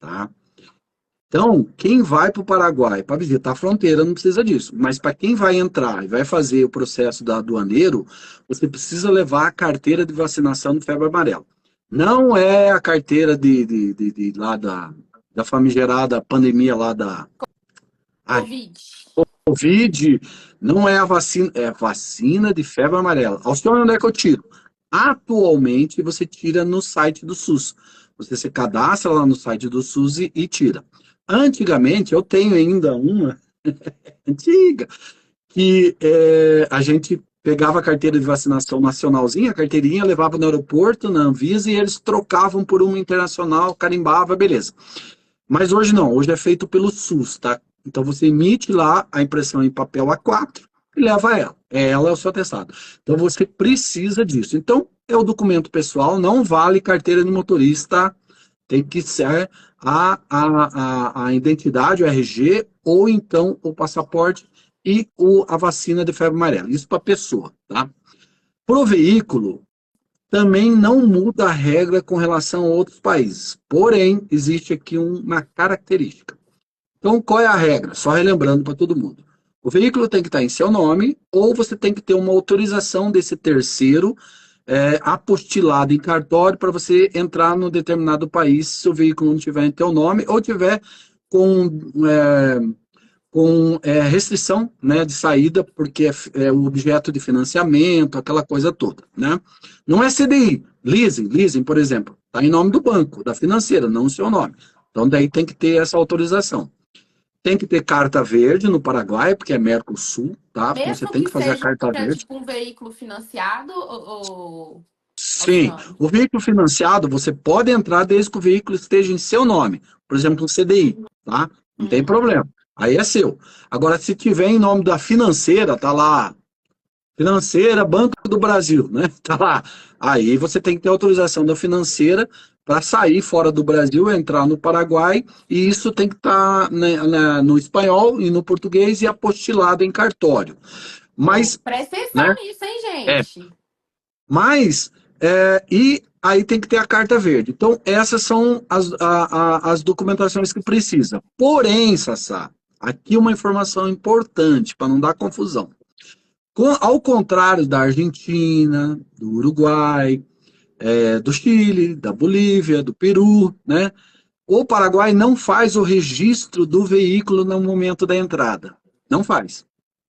B: Tá? Então, quem vai para o Paraguai para visitar a fronteira não precisa disso. Mas para quem vai entrar e vai fazer o processo da aduaneiro, você precisa levar a carteira de vacinação de febre amarela. Não é a carteira de lá da famigerada pandemia lá da. Ai,
A: Covid.
B: Covid não é a vacina, é a vacina de febre amarela. Alcione, onde é que eu tiro? Atualmente, você tira no site do SUS. Você se cadastra lá no site do SUS e tira. Antigamente, eu tenho ainda uma antiga, que a gente pegava a carteira de vacinação nacionalzinha, a carteirinha, levava no aeroporto, na Anvisa, e eles trocavam por uma internacional, carimbava, beleza. Mas hoje não, hoje é feito pelo SUS, tá? Então você emite lá a impressão em papel A4 e leva ela. Ela é o seu atestado. Então você precisa disso. Então é o documento pessoal, não vale carteira de motorista, tem que ser a identidade, o RG, ou então o passaporte e a vacina de febre amarela. Isso para a pessoa, tá? Para o veículo, também não muda a regra com relação a outros países. Porém, existe aqui uma característica. Então, qual é a regra? Só relembrando para todo mundo. O veículo tem que estar em seu nome ou você tem que ter uma autorização desse terceiro apostilado em cartório para você entrar no determinado país se o veículo não tiver em teu nome ou tiver com é, restrição, né, de saída, porque é o objeto de financiamento, aquela coisa toda, né? Não é CDI, leasing, por exemplo, está em nome do banco, da financeira, não o seu nome. Então, daí tem que ter essa autorização. Tem que ter carta verde no Paraguai, porque é Mercosul, tá? Então, você
A: Mesmo
B: tem
A: que
B: que fazer a
A: seja
B: carta verde.
A: tipo um veículo financiado, ou
B: Sim,
A: Alcione?
B: o veículo financiado, você pode entrar desde que o veículo esteja em seu nome. Por exemplo, um CDI, tá? Não tem
A: Hum.
B: problema. Aí é seu. Agora, se tiver em nome da financeira, tá lá, financeira, Banco do Brasil, né? Tá lá. Aí você tem que ter autorização da financeira para sair fora do Brasil, entrar no Paraguai, e isso tem que estar no espanhol e no português e apostilado em cartório.
A: Oh,
B: Mas,
A: presta atenção
B: né?
A: nisso, hein,
B: É,
A: gente?
B: mas, e aí tem que ter a carta verde. Então, essas são as documentações que precisa. Porém, Sassá, aqui uma informação importante para não dar confusão. Ao contrário da Argentina, do Uruguai, do Chile, da Bolívia, do Peru, né? O Paraguai não faz o registro do veículo no momento da entrada. Não faz.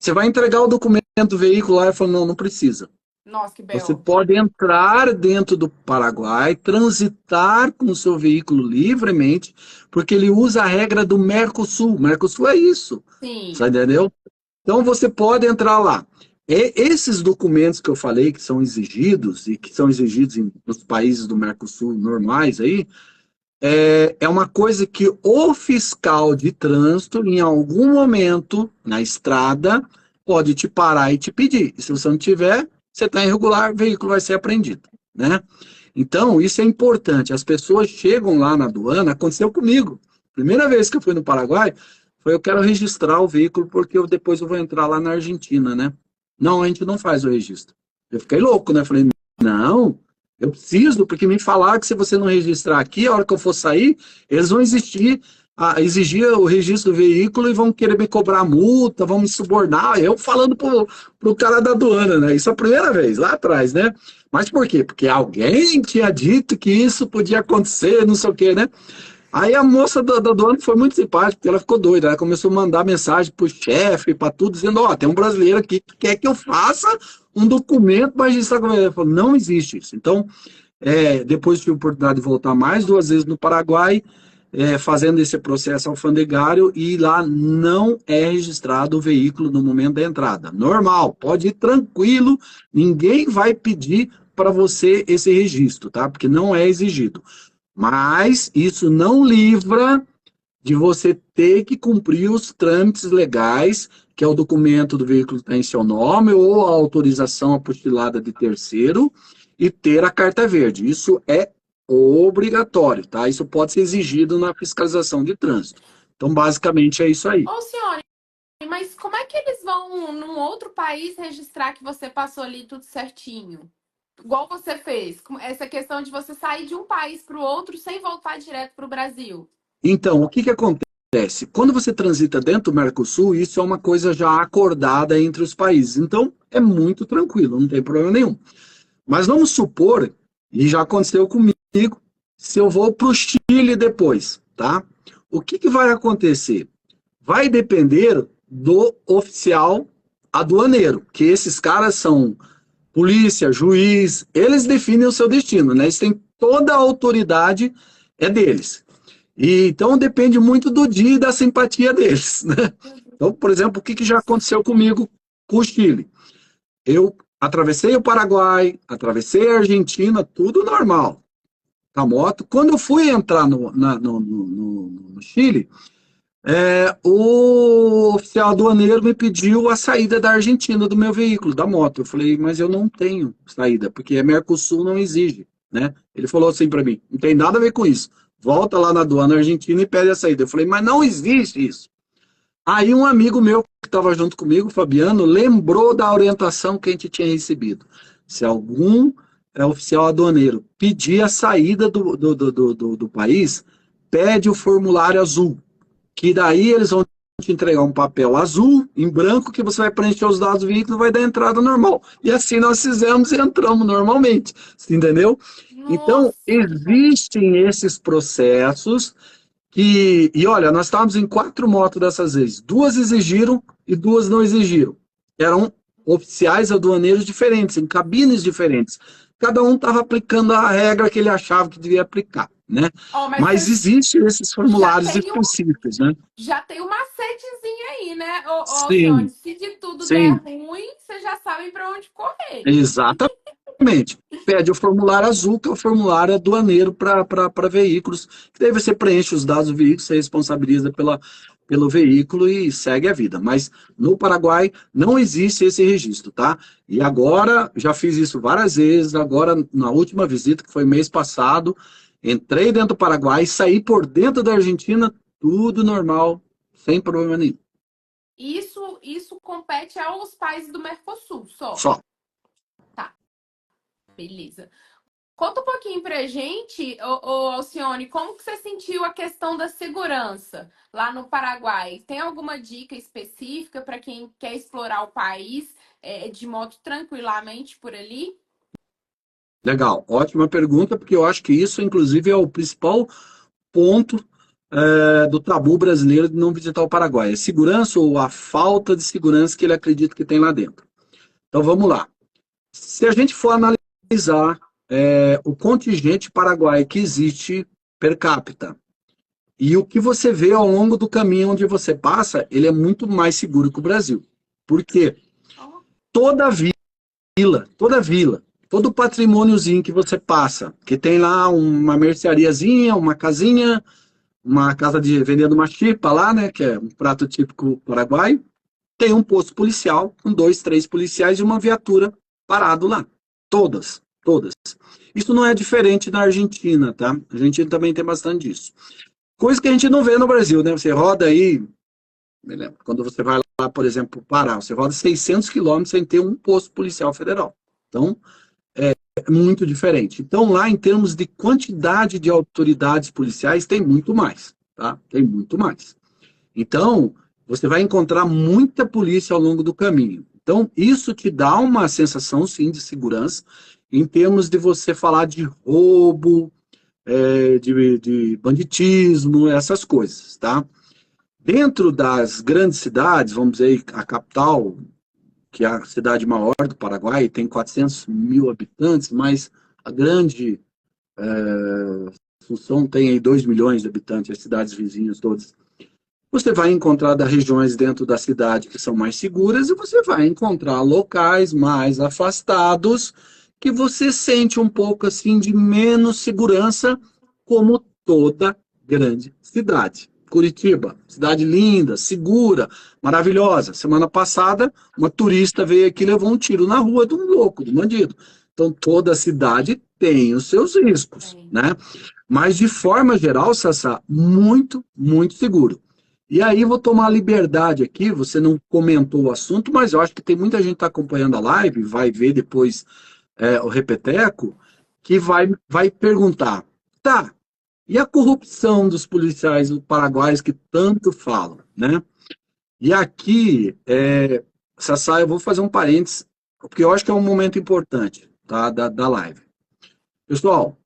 B: Você vai entregar o documento do veículo lá e fala, não, não precisa.
A: Nossa, que
B: Você
A: B.O.
B: pode entrar dentro do Paraguai, transitar com o seu veículo livremente, porque ele usa a regra do Mercosul. Mercosul é isso, você
A: Sim.
B: entendeu? Então você pode entrar lá. Esses documentos que eu falei que são exigidos e que são exigidos nos países do Mercosul normais aí, é uma coisa que o fiscal de trânsito, em algum momento na estrada, pode te parar e te pedir. E se você não tiver, você está irregular, o veículo vai ser apreendido, né? Então, isso é importante. As pessoas chegam lá na aduana, aconteceu comigo. Primeira vez que eu fui no Paraguai, foi eu quero registrar o veículo porque depois eu vou entrar lá na Argentina, né? Não, a gente não faz o registro. Eu fiquei louco, né? Falei, não, eu preciso, porque me falaram que se você não registrar aqui, a hora que eu for sair, eles vão exigir o registro do veículo e vão querer me cobrar multa, vão me subornar. Eu falando pro cara da aduana, né? Isso é a primeira vez, lá atrás, né? Mas por quê? Porque alguém tinha dito que isso podia acontecer, não sei o quê, né? Aí a moça da aduana foi muito simpática, porque ela ficou doida. Ela começou a mandar mensagem pro chefe, para tudo, dizendo: Ó, tem um brasileiro aqui que quer que eu faça um documento para registrar como ele. Falou: não existe isso. Então, depois tive a oportunidade de voltar mais 2 vezes no Paraguai, fazendo esse processo alfandegário, e lá não é registrado o veículo no momento da entrada. Normal, pode ir tranquilo, ninguém vai pedir para você esse registro, tá? Porque não é exigido. Mas isso não livra de você ter que cumprir os trâmites legais, que é o documento do veículo que está em seu nome, ou a autorização apostilada de terceiro, e ter a carta verde. Isso é obrigatório, tá? Isso pode ser exigido na fiscalização de trânsito. Então, basicamente, é isso aí.
A: Ô, senhora, mas como é que eles vão num outro país registrar que você passou ali tudo certinho? Igual você fez, essa questão de você sair de um país para o outro sem voltar direto para o Brasil.
B: Então, o que que acontece? Quando você transita dentro do Mercosul, isso é uma coisa já acordada entre os países. Então, é muito tranquilo, não tem problema nenhum. Mas vamos supor, e já aconteceu comigo, se eu vou para o Chile depois, tá? O que que vai acontecer? Vai depender do oficial aduaneiro, que esses caras são polícia, juiz, eles definem o seu destino, né? Eles têm toda a autoridade, é deles. E, então depende muito do dia e da simpatia deles, né? Então, por exemplo, o que que já aconteceu comigo com o Chile? Eu atravessei o Paraguai, atravessei a Argentina, tudo normal, com a moto. Quando eu fui entrar no Chile, o oficial aduaneiro me pediu a saída da Argentina do meu veículo, da moto. Eu falei, mas eu não tenho saída, porque a Mercosul não exige, né? Ele falou assim para mim, não tem nada a ver com isso. Volta lá na aduana argentina e pede a saída. Eu falei, mas não existe isso. Aí um amigo meu que estava junto comigo, Fabiano, lembrou da orientação que a gente tinha recebido. Se algum oficial aduaneiro pedir a saída do país, pede o formulário azul, que daí eles vão te entregar um papel azul, em branco, que você vai preencher os dados do veículo e vai dar entrada normal. E assim nós fizemos e entramos normalmente, entendeu? Então,
A: Nossa, que bom.
B: existem esses processos e olha, nós estávamos em 4 motos dessas vezes. 2 exigiram e 2 não exigiram. Eram oficiais aduaneiros diferentes, em cabines diferentes. Cada um estava aplicando a regra que ele achava que devia aplicar, né?
A: Ó, mas
B: Mas
A: você
B: existem esses
A: já
B: formulários
A: tem um,
B: específicos, né?
A: já tem um macetezinho aí, né, ô Alcione?
B: Sim,
A: Se de tudo der
B: sim,
A: ruim, vocês já sabem para onde correr.
B: exatamente. Pede o formulário azul, que é o formulário aduaneiro para veículos, que daí você preenche os dados do veículo, você responsabiliza pelo veículo e segue a vida. Mas no Paraguai não existe esse registro, tá? E agora, já fiz isso várias vezes, agora na última visita, que foi mês passado, entrei dentro do Paraguai, saí por dentro da Argentina, tudo normal, sem problema nenhum.
A: Isso compete aos países do Mercosul, só.
B: Só.
A: Tá, beleza. Conta um pouquinho pra gente, ô Alcione, como que você sentiu a questão da segurança lá no Paraguai? Tem alguma dica específica para quem quer explorar o país de moto tranquilamente por ali?
B: Legal, ótima pergunta, porque eu acho que isso, inclusive, é o principal ponto do tabu brasileiro de não visitar o Paraguai. É segurança ou a falta de segurança que ele acredita que tem lá dentro. Então vamos lá. Se a gente for analisar o contingente paraguaio que existe per capita e o que você vê ao longo do caminho onde você passa, ele é muito mais seguro que o Brasil. Por quê? Toda vila, todo patrimôniozinho que você passa, que tem lá uma merceariazinha, uma casinha, uma casa de vendendo uma chipa lá, né, que é um prato típico paraguaio, tem um posto policial com 2, 3 policiais e uma viatura parado lá. Todas. Isso não é diferente na Argentina, tá? A Argentina também tem bastante disso. Coisa que a gente não vê no Brasil, né? Você roda aí, me lembro, quando você vai lá, por exemplo, Pará, você roda 600 quilômetros sem ter um posto policial federal. Então, é muito diferente. Então, lá, em termos de quantidade de autoridades policiais, tem muito mais, tá? Tem muito mais. Então, você vai encontrar muita polícia ao longo do caminho. Então, isso te dá uma sensação, sim, de segurança, em termos de você falar de roubo, de banditismo, essas coisas, tá? Dentro das grandes cidades, vamos dizer, a capital, que é a cidade maior do Paraguai, tem 400 mil habitantes, mas a grande Assunção tem aí 2 milhões de habitantes, as cidades vizinhas todas. Você vai encontrar das regiões dentro da cidade que são mais seguras e você vai encontrar locais mais afastados que você sente um pouco assim de menos segurança, como toda grande cidade. Curitiba, cidade linda, segura, maravilhosa. Semana passada, uma turista veio aqui e levou um tiro na rua de um louco, de um bandido. Então, toda cidade tem os seus riscos, né? Mas, de forma geral, Sassá, muito, muito seguro. E aí, vou tomar a liberdade aqui, você não comentou o assunto, mas eu acho que tem muita gente que está acompanhando a live, vai ver depois o Repeteco, que vai perguntar, tá, e a corrupção dos policiais paraguaios que tanto falam, né? E aqui, Sassá, eu vou fazer um parênteses, porque eu acho que é um momento importante, tá, da live. Pessoal,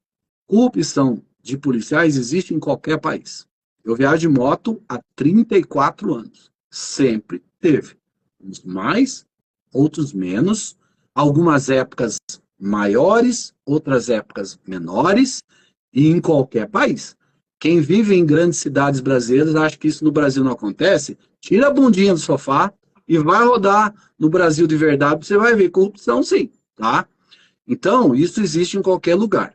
B: corrupção de policiais existe em qualquer país. Eu viajo de moto há 34 anos. Sempre teve. Uns mais, outros menos. Algumas épocas maiores, outras épocas menores. E em qualquer país. Quem vive em grandes cidades brasileiras acha que isso no Brasil não acontece. Tira a bundinha do sofá e vai rodar no Brasil de verdade. Você vai ver corrupção, sim. Tá? Então, isso existe em qualquer lugar.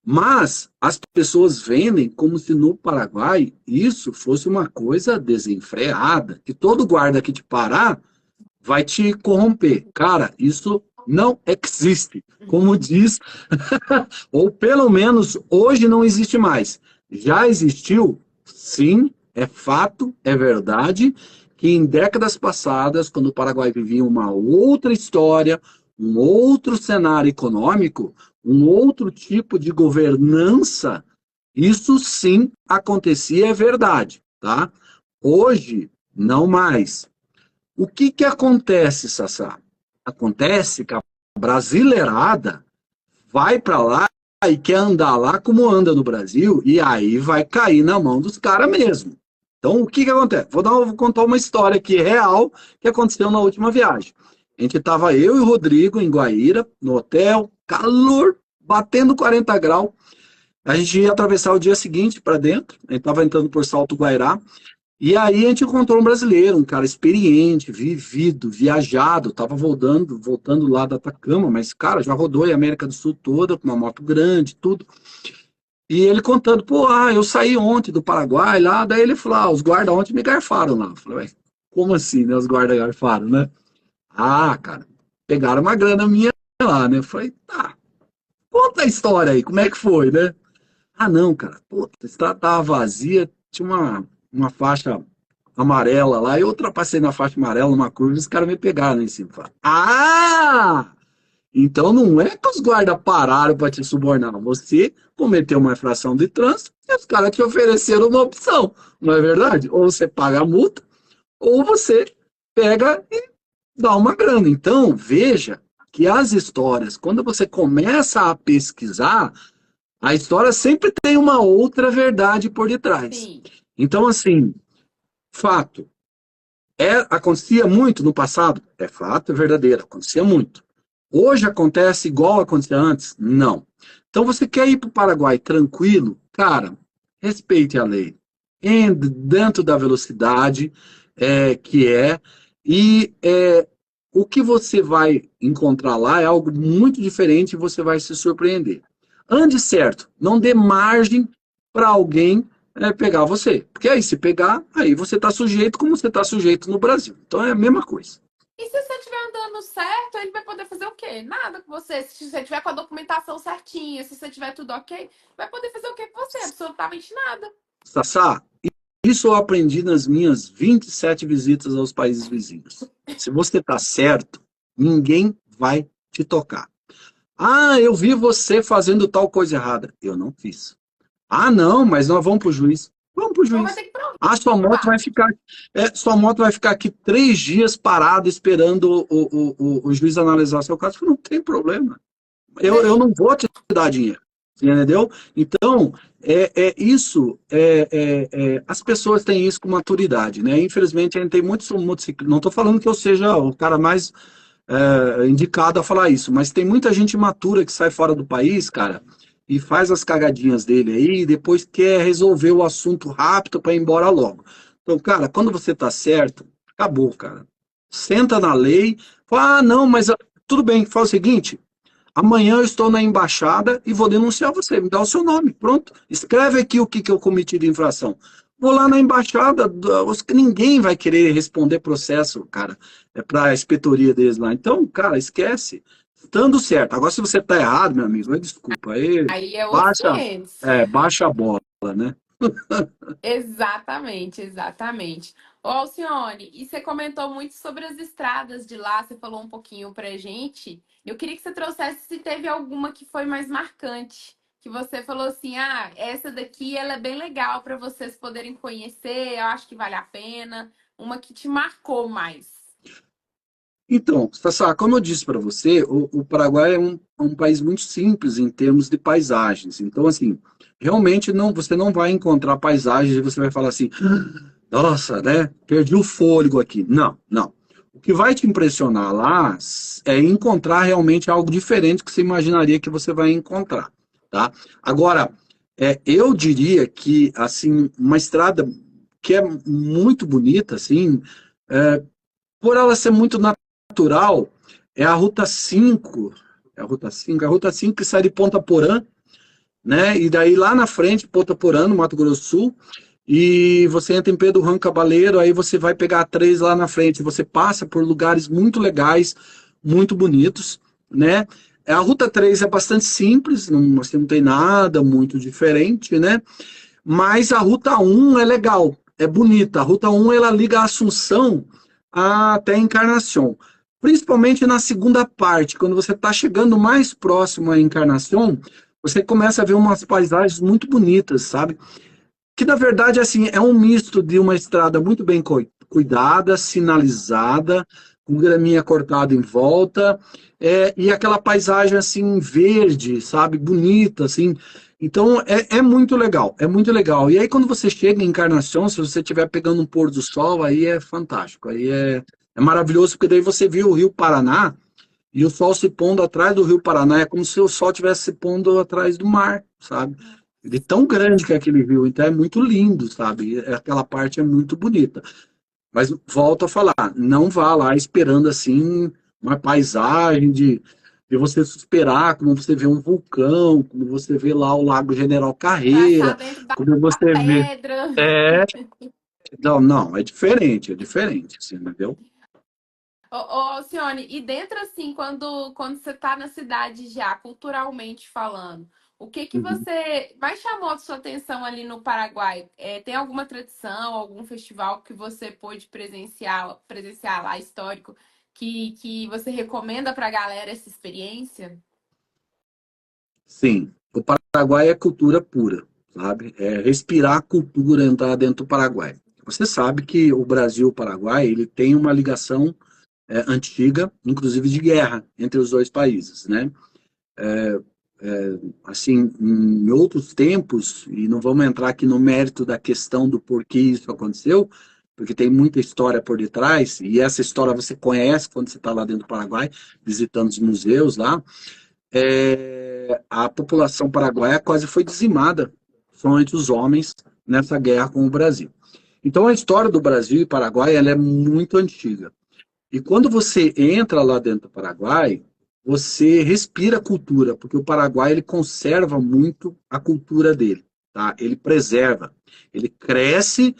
B: Mas as pessoas vendem como se no Paraguai isso fosse uma coisa desenfreada, que todo guarda que te parar vai te corromper. Cara, isso não existe. Como diz, ou pelo menos hoje não existe mais. Já existiu? Sim, é fato, é verdade, que em décadas passadas, quando o Paraguai vivia uma outra história, um outro cenário econômico, um outro tipo de governança, isso sim acontecia, é verdade, tá? Hoje, não mais. O que acontece, Sassá? Acontece que a brasileirada vai para lá e quer andar lá como anda no Brasil, e aí vai cair na mão dos caras mesmo. Então, o que acontece? Vou contar uma história aqui real que aconteceu na última viagem. A gente estava eu e o Rodrigo em Guaíra, no hotel, calor, batendo 40 graus. A gente ia atravessar o dia seguinte para dentro, a gente estava entrando por Salto Guairá, e aí a gente encontrou um brasileiro, um cara experiente, vivido, viajado, estava voltando lá da Atacama, mas, cara, já rodou a América do Sul toda, com uma moto grande, tudo. E ele contando, pô, eu saí ontem do Paraguai lá, daí ele falou, os guardas ontem me garfaram lá. Eu falei, como assim, né, os guardas garfaram, né? Cara, pegaram uma grana minha lá, né? Eu falei, tá, conta a história aí, como é que foi, né? Não, cara, pô, a estrada tava vazia, tinha uma faixa amarela lá, eu ultrapassei na faixa amarela numa curva e os caras me pegaram lá em cima. Então não é que os guardas pararam para te subornar, você cometeu uma infração de trânsito e os caras te ofereceram uma opção, não é verdade? Ou você paga a multa, ou você pega e dá uma grana. Então, veja que as histórias, quando você começa a pesquisar, A história sempre tem uma outra verdade por detrás.
A: Sim.
B: Então, assim, fato. Acontecia muito no passado? É fato, é verdadeiro, acontecia muito. Hoje acontece igual acontecia antes? Não. Então você quer ir para o Paraguai tranquilo? Cara, respeite a lei. Ande dentro da velocidade que e o que você vai encontrar lá é algo muito diferente e você vai se surpreender. Ande certo, não dê margem para alguém pegar você. Porque aí, se pegar, aí você está sujeito como você está sujeito no Brasil. Então é a mesma coisa.
A: E se você estiver andando certo, ele vai poder fazer o quê? Nada com você. Se você tiver com a documentação certinha, se você tiver tudo ok, vai poder fazer o quê com você? Absolutamente nada.
B: Sassá, isso eu aprendi nas minhas 27 visitas aos países vizinhos. Se você está certo, ninguém vai te tocar. Ah, eu vi você fazendo tal coisa errada. Eu não fiz. Ah, não, mas nós vamos para o juiz. Vamos para o
A: Então vai
B: juiz.
A: ter que provar.
B: Ah, sua moto vai ficar aqui 3 dias parada esperando o juiz analisar seu caso. Não tem problema. Eu não vou te dar dinheiro. Entendeu? Então, isso, as pessoas têm isso com maturidade, né? Infelizmente, a gente tem muitos motociclistas. Não estou falando que eu seja o cara mais indicado a falar isso, mas tem muita gente matura que sai fora do país, cara, e faz as cagadinhas dele aí, e depois quer resolver o assunto rápido para ir embora logo. Então, cara, quando você tá certo, acabou, cara. Senta na lei, fala, ah, não, mas tudo bem, fala o seguinte, amanhã eu estou na embaixada e vou denunciar você. Me dá o seu nome. Pronto. Escreve aqui o que eu cometi de infração. Vou lá na embaixada, ninguém vai querer responder processo, cara, para a inspetoria deles lá. Então, cara, esquece. Estando certo. Agora, se você está errado, meu amigo, desculpa. Aí
A: Aí é outros
B: baixa,
A: 500.
B: baixa a bola, né?
A: Exatamente, exatamente. Ô, Alcione, e você comentou muito sobre as estradas de lá, você falou um pouquinho pra gente. Eu queria que você trouxesse se teve alguma que foi mais marcante, que você falou assim: "Ah, essa daqui ela é bem legal para vocês poderem conhecer, eu acho que vale a pena", uma que te marcou mais.
B: Então, Sassá, como eu disse para você, o Paraguai é um país muito simples em termos de paisagens. Então, assim, realmente você não vai encontrar paisagens e você vai falar assim, nossa, né? Perdi o fôlego aqui. Não, não. O que vai te impressionar lá é encontrar realmente algo diferente que você imaginaria que você vai encontrar, tá? Agora, eu diria que, assim, uma estrada que é muito bonita, assim, por ela ser muito natural, é a Ruta 5, a Ruta 5 que sai de Ponta Porã, né? E daí lá na frente, Ponta Porã, no Mato Grosso do Sul, e você entra em Pedro Juan Cabaleiro, aí você vai pegar a 3 lá na frente, você passa por lugares muito legais, muito bonitos, né? A Ruta 3 é bastante simples, não, assim, não tem nada muito diferente, né? Mas a Ruta 1 é legal, é bonita. A Ruta 1 ela liga a Assunção até Encarnação. Principalmente na segunda parte, quando você está chegando mais próximo à Encarnação, você começa a ver umas paisagens muito bonitas, sabe? Que na verdade assim é um misto de uma estrada muito bem cuidada, sinalizada, com graminha cortada em volta, e aquela paisagem assim verde, sabe, bonita, assim. Então é muito legal, é muito legal. E aí quando você chega em Encarnação, se você estiver pegando um pôr do sol, aí é fantástico, aí é maravilhoso, porque daí você viu o Rio Paraná e o sol se pondo atrás do Rio Paraná, é como se o sol estivesse se pondo atrás do mar, sabe? De tão grande que é aquele rio, então é muito lindo, sabe? Aquela parte é muito bonita. Mas volto a falar, não vá lá esperando assim uma paisagem de você esperar, como você vê um vulcão, como você vê lá o Lago General
A: Passar
B: Carreira,
A: dentro da
B: como você vê.
A: pedra.
B: É, não, não, é diferente, assim, entendeu?
A: Ô, Alcione, e dentro assim, quando você tá na cidade já, culturalmente falando, o que que
B: Uhum.
A: você mais chamou a sua atenção ali no Paraguai? Tem alguma tradição, algum festival que você pôde presenciar lá, histórico, que você recomenda pra galera essa experiência?
B: Sim, o Paraguai é cultura pura, sabe? É respirar a cultura, entrar dentro do Paraguai. Você sabe que o Brasil e o Paraguai, ele tem uma ligação antiga, inclusive de guerra, entre os dois países, né? assim, em outros tempos, e não vamos entrar aqui no mérito da questão do porquê isso aconteceu, porque tem muita história por detrás, e essa história você conhece quando você está lá dentro do Paraguai, visitando os museus lá. A população paraguaia quase foi dizimada, somente os homens, nessa guerra com o Brasil. Então a história do Brasil e Paraguai ela é muito antiga. E quando você entra lá dentro do Paraguai, você respira cultura, porque o Paraguai ele conserva muito a cultura dele, tá? Ele preserva, ele cresce,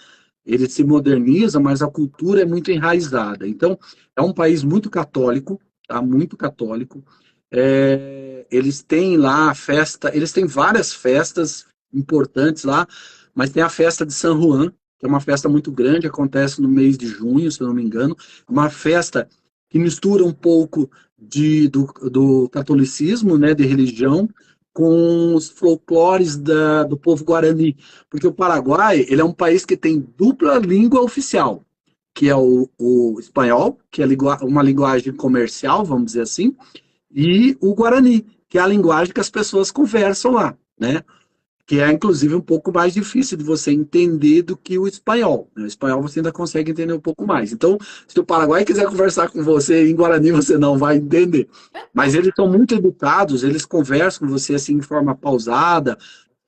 B: ele se moderniza, mas a cultura é muito enraizada. Então, é um país muito católico, tá? Muito católico. Eles têm lá a festa, eles têm várias festas importantes lá, mas tem a festa de San Juan, que é uma festa muito grande, acontece no mês de junho, se eu não me engano, uma festa que mistura um pouco do catolicismo, né, de religião, com os folclores do povo guarani, porque o Paraguai ele é um país que tem dupla língua oficial, que é o espanhol, que é uma linguagem comercial, vamos dizer assim, e o guarani, que é a linguagem que as pessoas conversam lá, né? Que é, inclusive, um pouco mais difícil de você entender do que o espanhol. O espanhol você ainda consegue entender um pouco mais. Então, se o Paraguai quiser conversar com você em Guarani, você não vai entender. Mas eles são muito educados, eles conversam com você assim de forma pausada,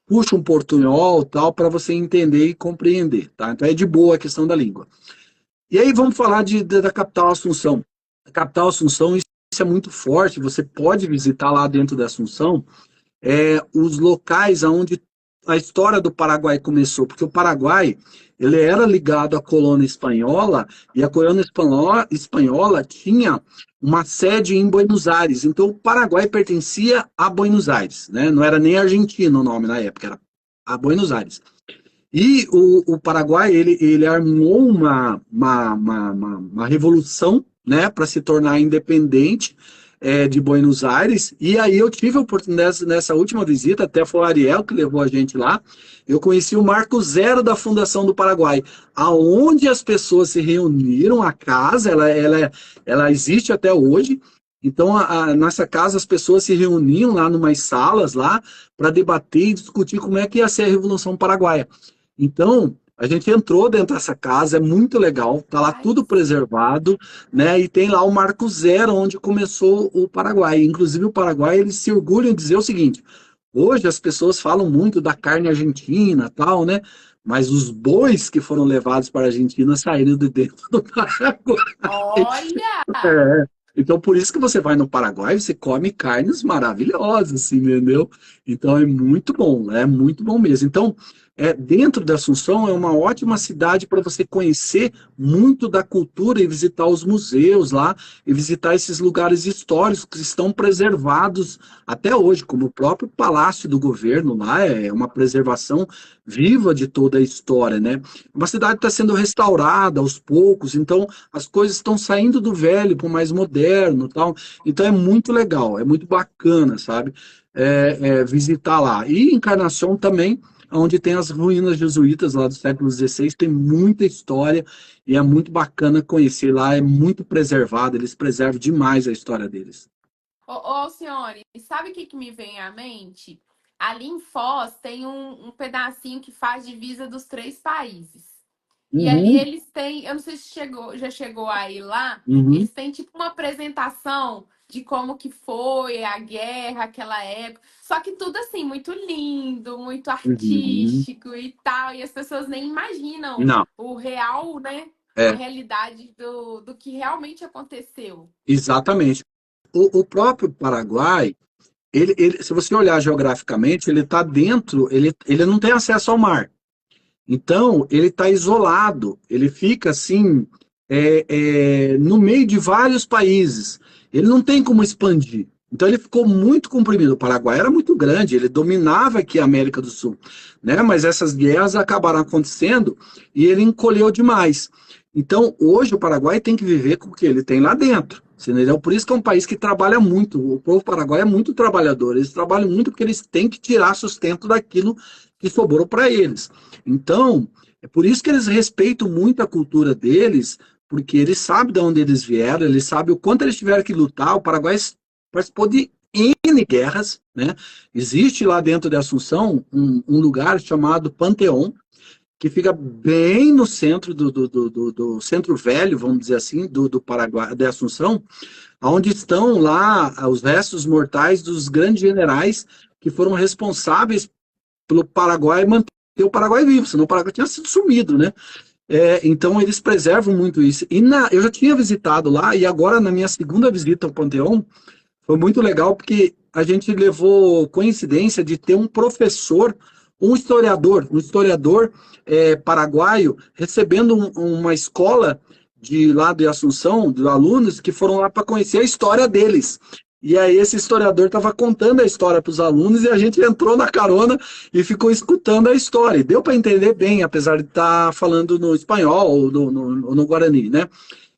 B: puxam um portunhol tal, para você entender e compreender. Tá? Então, é de boa a questão da língua. E aí, vamos falar da capital Assunção. A capital Assunção, isso é muito forte, você pode visitar lá dentro da Assunção os locais onde a história do Paraguai começou, porque o Paraguai ele era ligado à colônia espanhola e a colônia espanhola tinha uma sede em Buenos Aires, então o Paraguai pertencia a Buenos Aires, né? Não era nem Argentina o nome na época, era a Buenos Aires. E o Paraguai ele armou uma revolução, né, para se tornar independente de Buenos Aires, e aí eu tive a oportunidade nessa última visita, até foi o Ariel que levou a gente lá, eu conheci o Marco Zero da Fundação do Paraguai, aonde as pessoas se reuniram, a casa, ela existe até hoje, então nessa casa as pessoas se reuniam lá numas salas lá, para debater e discutir como é que ia ser a Revolução Paraguaia. Então, a gente entrou dentro dessa casa, é muito legal, tá lá tudo preservado, né? E tem lá o Marco Zero, onde começou o Paraguai. Inclusive, o Paraguai, eles se orgulham de dizer o seguinte: hoje as pessoas falam muito da carne argentina, tal, né? Mas os bois que foram levados para a Argentina saíram de dentro do Paraguai.
A: Olha!
B: Então, por isso que você vai no Paraguai, você come carnes maravilhosas, assim, entendeu? Então, é muito bom mesmo. Então, dentro da Assunção, é uma ótima cidade para você conhecer muito da cultura e visitar os museus lá, e visitar esses lugares históricos que estão preservados até hoje, como o próprio Palácio do Governo lá, é uma preservação viva de toda a história, né? Uma cidade que está sendo restaurada aos poucos, então as coisas estão saindo do velho para o mais moderno, tal. Então é muito legal, é muito bacana, sabe? Visitar lá. E Encarnação também, onde tem as ruínas jesuítas lá do século XVI, tem muita história e é muito bacana conhecer lá, é muito preservado, eles preservam demais a história deles.
A: Ô, senhores, sabe o que me vem à mente? Ali em Foz tem um pedacinho que faz divisa dos três países. E ali
B: Uhum,
A: eles têm, eu não sei se já chegou aí lá,
B: uhum,
A: eles têm tipo uma apresentação de como que foi a guerra, aquela época. Só que tudo assim, muito lindo, muito
B: uhum.
A: artístico e tal. E as pessoas nem imaginam
B: Não,
A: o real, né? A
B: é,
A: realidade do que realmente aconteceu.
B: exatamente. O próprio Paraguai, se você olhar geograficamente, ele está dentro, ele não tem acesso ao mar. Então, ele está isolado, ele fica assim, no meio de vários países. Ele não tem como expandir. Então, ele ficou muito comprimido. O Paraguai era muito grande, ele dominava aqui a América do Sul, né? Mas essas guerras acabaram acontecendo e ele encolheu demais. Então, hoje o Paraguai tem que viver com o que ele tem lá dentro. Entendeu? Por isso que é um país que trabalha muito. O povo paraguaio é muito trabalhador. Eles trabalham muito porque eles têm que tirar sustento daquilo que sobrou para eles. Então, é por isso que eles respeitam muito a cultura deles, porque eles sabem de onde eles vieram, eles sabem o quanto eles tiveram que lutar. O Paraguai participou de N guerras, né? Existe lá dentro de Assunção um lugar chamado Panteão, que fica bem no centro do centro velho, vamos dizer assim, do Paraguai, de Assunção, onde estão lá os restos mortais dos grandes generais que foram responsáveis pelo Paraguai manter o Paraguai vivo, senão o Paraguai tinha sido sumido, né? Então eles preservam muito isso. Eu já tinha visitado lá, e agora na minha segunda visita ao Panteão, foi muito legal porque a gente levou coincidência de ter um professor, um historiador paraguaio, recebendo uma escola de lá de Assunção, de alunos que foram lá para conhecer a história deles. E aí esse historiador estava contando a história para os alunos e a gente entrou na carona e ficou escutando a história. E deu para entender bem, apesar de estar falando no espanhol ou no Guarani, né?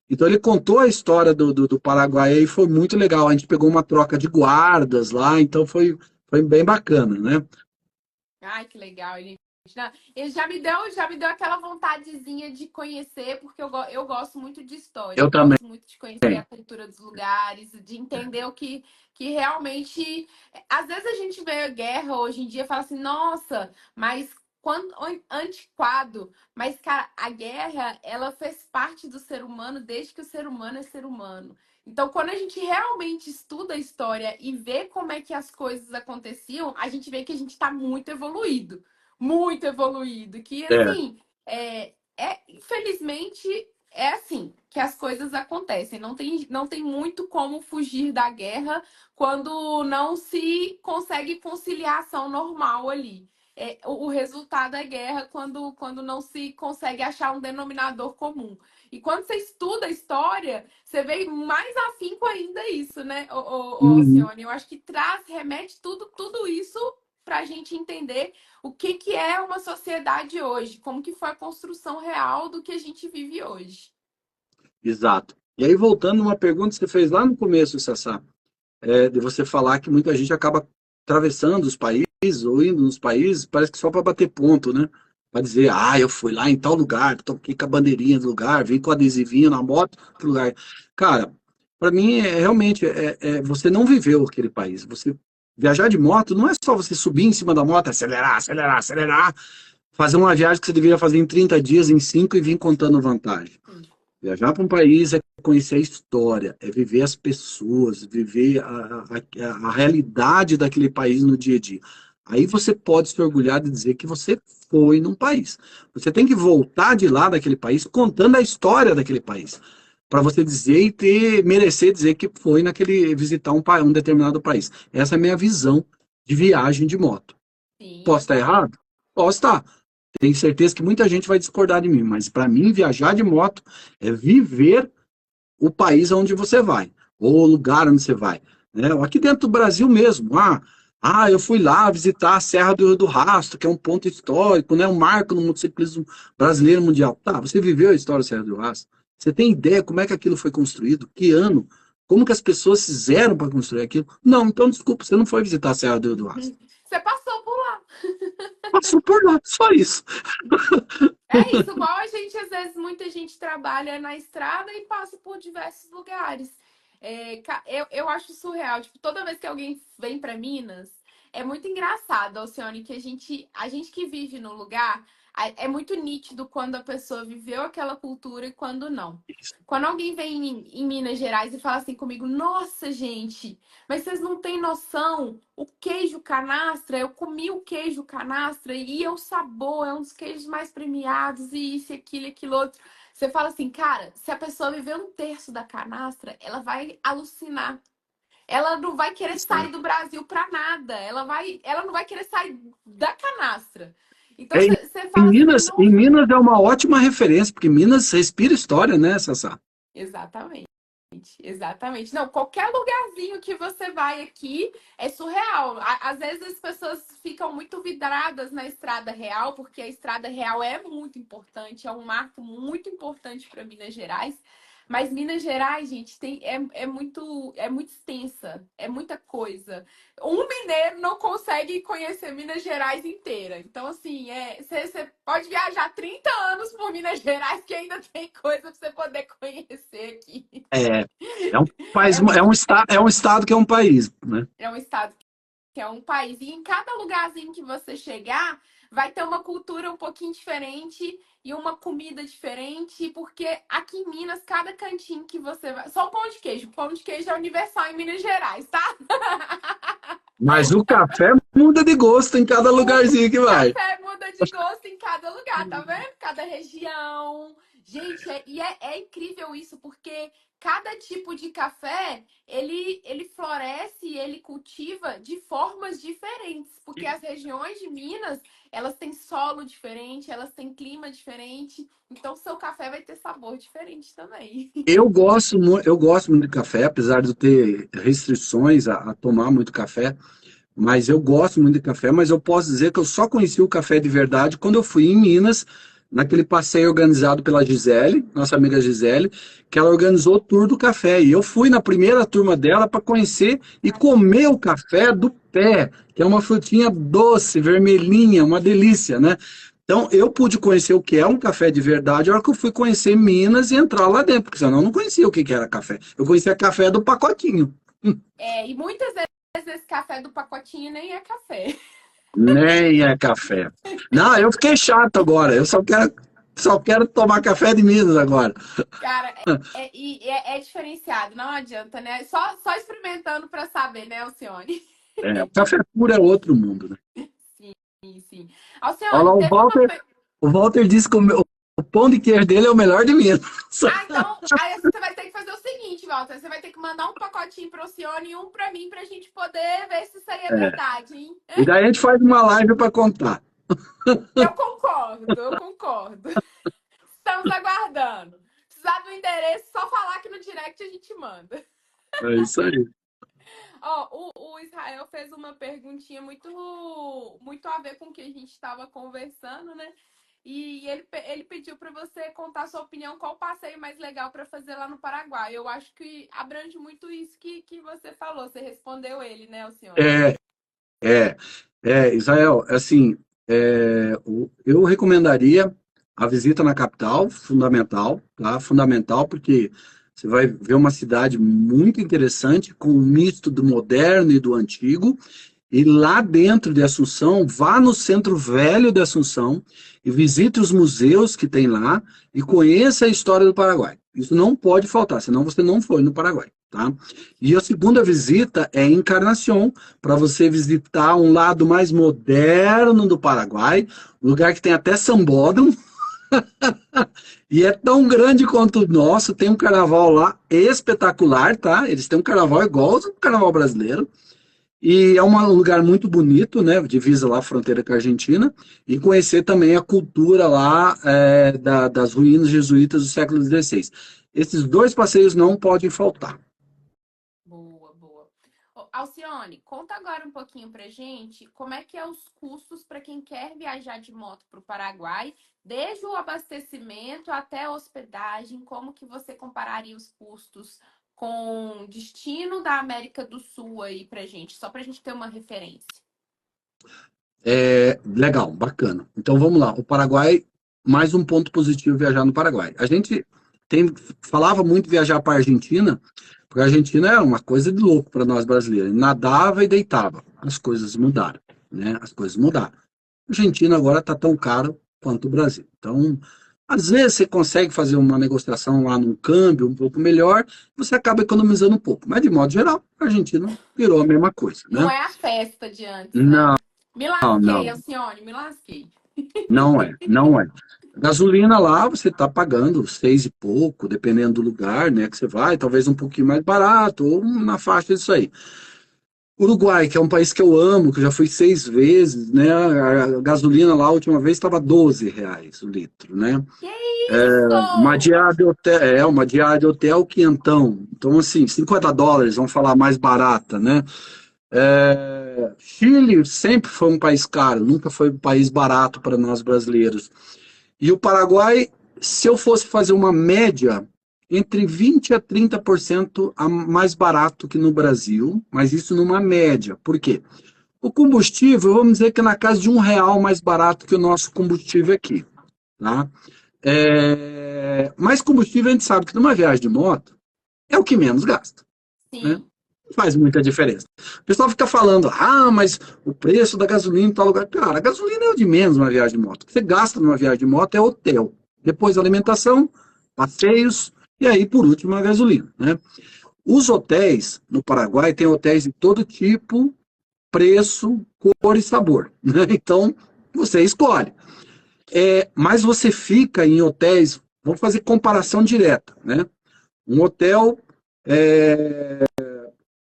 B: Então ele contou a história do Paraguai e foi muito legal. A gente pegou uma troca de guardas lá, então foi bem bacana, né?
A: Ai, que legal, ele. Ele já me deu aquela vontadezinha de conhecer, porque eu gosto muito de história,
B: Eu
A: eu
B: também.
A: gosto muito de conhecer a cultura dos lugares, de entender que realmente. Às vezes a gente vê a guerra hoje em dia e fala assim, nossa, mas quando antiquado. Mas, cara, a guerra, ela fez parte do ser humano desde que o ser humano é ser humano. Então, quando a gente realmente estuda a história e vê como é que as coisas aconteciam, a gente vê que a gente está muito evoluído. Muito evoluído. Que,
B: É,
A: assim, infelizmente, é assim que as coisas acontecem. Não tem muito como fugir da guerra quando não se consegue conciliação normal ali. O resultado é guerra quando não se consegue achar um denominador comum. E quando você estuda a história, você vê mais afinco ainda isso, né,
B: uhum,
A: Alcione? Eu acho que remete tudo isso para a gente entender o que é uma sociedade hoje, como que foi a construção real do que a gente vive hoje.
B: exato. E aí, voltando uma pergunta que você fez lá no começo, Sassá, de você falar que muita gente acaba atravessando os países ou indo nos países, parece que só para bater ponto, né? Para dizer, eu fui lá em tal lugar, toquei com a bandeirinha do lugar, vim com o adesivinho na moto pro lugar. Cara, para mim, realmente, você não viveu aquele país. Você viajar de moto não é só você subir em cima da moto, acelerar, acelerar, acelerar, fazer uma viagem que você deveria fazer em 30 dias, em 5 e vir contando vantagem.
A: Sim.
B: Viajar para um país é conhecer a história, é viver as pessoas, viver a realidade daquele país no dia a dia. Aí você pode se orgulhar de dizer que você foi num país. Você tem que voltar de lá daquele país contando a história daquele país, para você dizer e merecer dizer que foi visitar um determinado país. Essa é a minha visão de viagem de moto.
A: Sim,
B: Posso
A: eu
B: estar
A: também.
B: errado? Posso estar. Tenho certeza que muita gente vai discordar de mim, mas para mim, viajar de moto é viver o país onde você vai, ou o lugar onde você vai. Né? Aqui dentro do Brasil mesmo. Eu fui lá visitar a Serra do Rastro, que é um ponto histórico, né? Um marco no motociclismo brasileiro mundial. Tá, você viveu a história da Serra do Rastro? Você tem ideia como é que aquilo foi construído? Que ano? Como que as pessoas fizeram para construir aquilo? Não, então desculpa, você não foi visitar a Serra do Rastro.
A: Você passou por lá.
B: Passou por lá, só isso.
A: É isso, igual a gente, às vezes, muita gente trabalha na estrada e passa por diversos lugares. Eu acho surreal. Tipo, toda vez que alguém vem para Minas, é muito engraçado, Alcione, que a gente que vive no lugar, é muito nítido quando a pessoa viveu aquela cultura e quando não. Quando alguém vem em Minas Gerais e fala assim comigo, nossa, gente, mas vocês não têm noção, o queijo canastra, eu comi o queijo canastra e é o sabor, é um dos queijos mais premiados, e isso, aquilo, aquilo outro. Você fala assim, cara, se a pessoa viver um terço da canastra, ela vai alucinar. Ela não vai querer sair do Brasil para nada. Ela não vai querer sair da canastra. Então
B: É,
A: você fala assim,
B: Em
A: nossa,
B: Minas é uma ótima referência, porque Minas respira história, né, Sassá?
A: exatamente. Exatamente. Não, qualquer lugarzinho que você vai aqui é surreal. Às vezes as pessoas ficam muito vidradas na estrada real, porque a estrada real é muito importante, é um marco muito importante para Minas Gerais. Mas Minas Gerais, gente, é muito extensa, é muita coisa. Um mineiro não consegue conhecer Minas Gerais inteira. Então, assim, você pode viajar 30 anos por Minas Gerais que ainda tem coisa para você poder conhecer aqui.
B: É, é um país,
A: É muito,
B: é um estado que é um país, né?
A: é um estado que é um país. E em cada lugarzinho que você chegar, vai ter uma cultura um pouquinho diferente e uma comida diferente, porque aqui em Minas, cada cantinho que você vai. Só o pão de queijo. O pão de queijo é universal em Minas Gerais, tá?
B: Mas o café muda de gosto em cada
A: O
B: lugarzinho que vai.
A: café muda de gosto em cada lugar, tá vendo? Cada região. Gente, é incrível isso, porque cada tipo de café, ele floresce e ele cultiva de formas diferentes. Porque as regiões de Minas, elas têm solo diferente, elas têm clima diferente. Então, seu café vai ter sabor diferente também.
B: Eu gosto muito de café, apesar de eu ter restrições a tomar muito café. Mas eu gosto muito de café, mas eu posso dizer que eu só conheci o café de verdade quando eu fui em Minas, naquele passeio organizado pela Gisele, nossa amiga Gisele, que ela organizou o tour do café. E eu fui na primeira turma dela para conhecer e comer o café do pé, que é uma frutinha doce, vermelhinha, uma delícia, né? Então, eu pude conhecer o que é um café de verdade, a hora que eu fui conhecer Minas e entrar lá dentro, porque senão eu não conhecia o que que era café. Eu conhecia café do pacotinho.
A: E muitas vezes esse café do pacotinho nem é café.
B: Nem é café. Não, eu fiquei chato agora. Eu só quero tomar café de Minas agora.
A: Cara, é diferenciado, não adianta, né? Só experimentando para saber, né, Alcione?
B: É, o café puro é outro mundo, né?
A: Sim, sim.
B: Olha lá,
A: Alcione, teve uma.
B: O Walter disse que o pão de queijo dele é o melhor de Minas.
A: Ah, então, aí você vai ter que fazer o seguinte, Walter. Você vai ter que mandar um pacotinho pro Alcione e um para mim pra gente poder ver se isso aí é
B: É.
A: verdade, hein?
B: E daí a gente faz uma live para contar.
A: Eu concordo, eu concordo. Estamos aguardando. Precisar do endereço, só falar que no direct a gente manda.
B: É isso aí.
A: O Israel fez uma perguntinha muito a ver com o que a gente estava conversando, né? E ele pediu para você contar sua opinião, qual o passeio mais legal para fazer lá no Paraguai. Eu acho que abrange muito isso que você falou. Você respondeu ele, né, Alcione?
B: É, é, Israel, assim, eu recomendaria a visita na capital, fundamental, tá? Fundamental, porque você vai ver uma cidade muito interessante, com um misto do moderno e do antigo. E lá dentro de Assunção, vá no Centro Velho de Assunção e visite os museus que tem lá e conheça a história do Paraguai. Isso não pode faltar, senão você não foi no Paraguai, tá? E a segunda visita é em Encarnação, para você visitar um lado mais moderno do Paraguai, um lugar que tem até sambódromo, e é tão grande quanto o nosso, tem um carnaval lá espetacular, tá? Eles têm um carnaval igual ao carnaval brasileiro. E é um lugar muito bonito, né? Divisa lá a fronteira com a Argentina, e conhecer também a cultura lá das ruínas jesuítas do século XVI. Esses dois passeios não podem faltar.
A: Boa, boa. Alcione, conta agora um pouquinho pra gente como é que é os custos para quem quer viajar de moto para o Paraguai, desde o abastecimento até a hospedagem, como que você compararia os custos com destino da América do Sul aí pra gente, só pra gente ter uma referência.
B: Legal, bacana. Então vamos lá. O Paraguai, mais um ponto positivo viajar no Paraguai. A gente falava muito viajar para a Argentina, porque a Argentina é uma coisa de louco para nós brasileiros. Nadava e deitava. As coisas mudaram, né? As coisas mudaram. A Argentina agora está tão caro quanto o Brasil. Então, às vezes você consegue fazer uma negociação lá num câmbio um pouco melhor, você acaba economizando um pouco. Mas, de modo geral, a Argentina virou a mesma coisa,
A: Não
B: né?
A: é a festa de antes, né?
B: Não,
A: Me lasquei,
B: não.
A: Alcione, me lasquei.
B: Não é, não é. Gasolina lá você está pagando seis e pouco, dependendo do lugar, né, que você vai, talvez um pouquinho mais barato, ou na faixa disso aí. Uruguai, que é um país que eu amo, que eu já fui seis vezes, né? A gasolina lá a última vez estava R$ 12 o litro, né?
A: Que isso?
B: Uma diária de hotel quinhentão. Então, assim, US$ 50, vamos falar mais barata, né? Chile sempre foi um país caro, nunca foi um país barato para nós brasileiros. E o Paraguai, se eu fosse fazer uma média, entre 20% a 30% mais barato que no Brasil, mas isso numa média. Por quê? O combustível, vamos dizer que é na casa de R$ 1 mais barato que o nosso combustível aqui. Tá? Mas combustível a gente sabe que numa viagem de moto é o que menos gasta. Né?
A: Sim.
B: Não faz muita diferença. O pessoal fica falando, mas o preço da gasolina em tal lugar. Cara, a gasolina é o de menos numa viagem de moto. O que você gasta numa viagem de moto é hotel. Depois alimentação, passeios e aí, por último, a gasolina. Né? Os hotéis no Paraguai tem hotéis de todo tipo, preço, cor e sabor. Né? Então, você escolhe. Mas você fica em hotéis, vamos fazer comparação direta. Né? Um hotel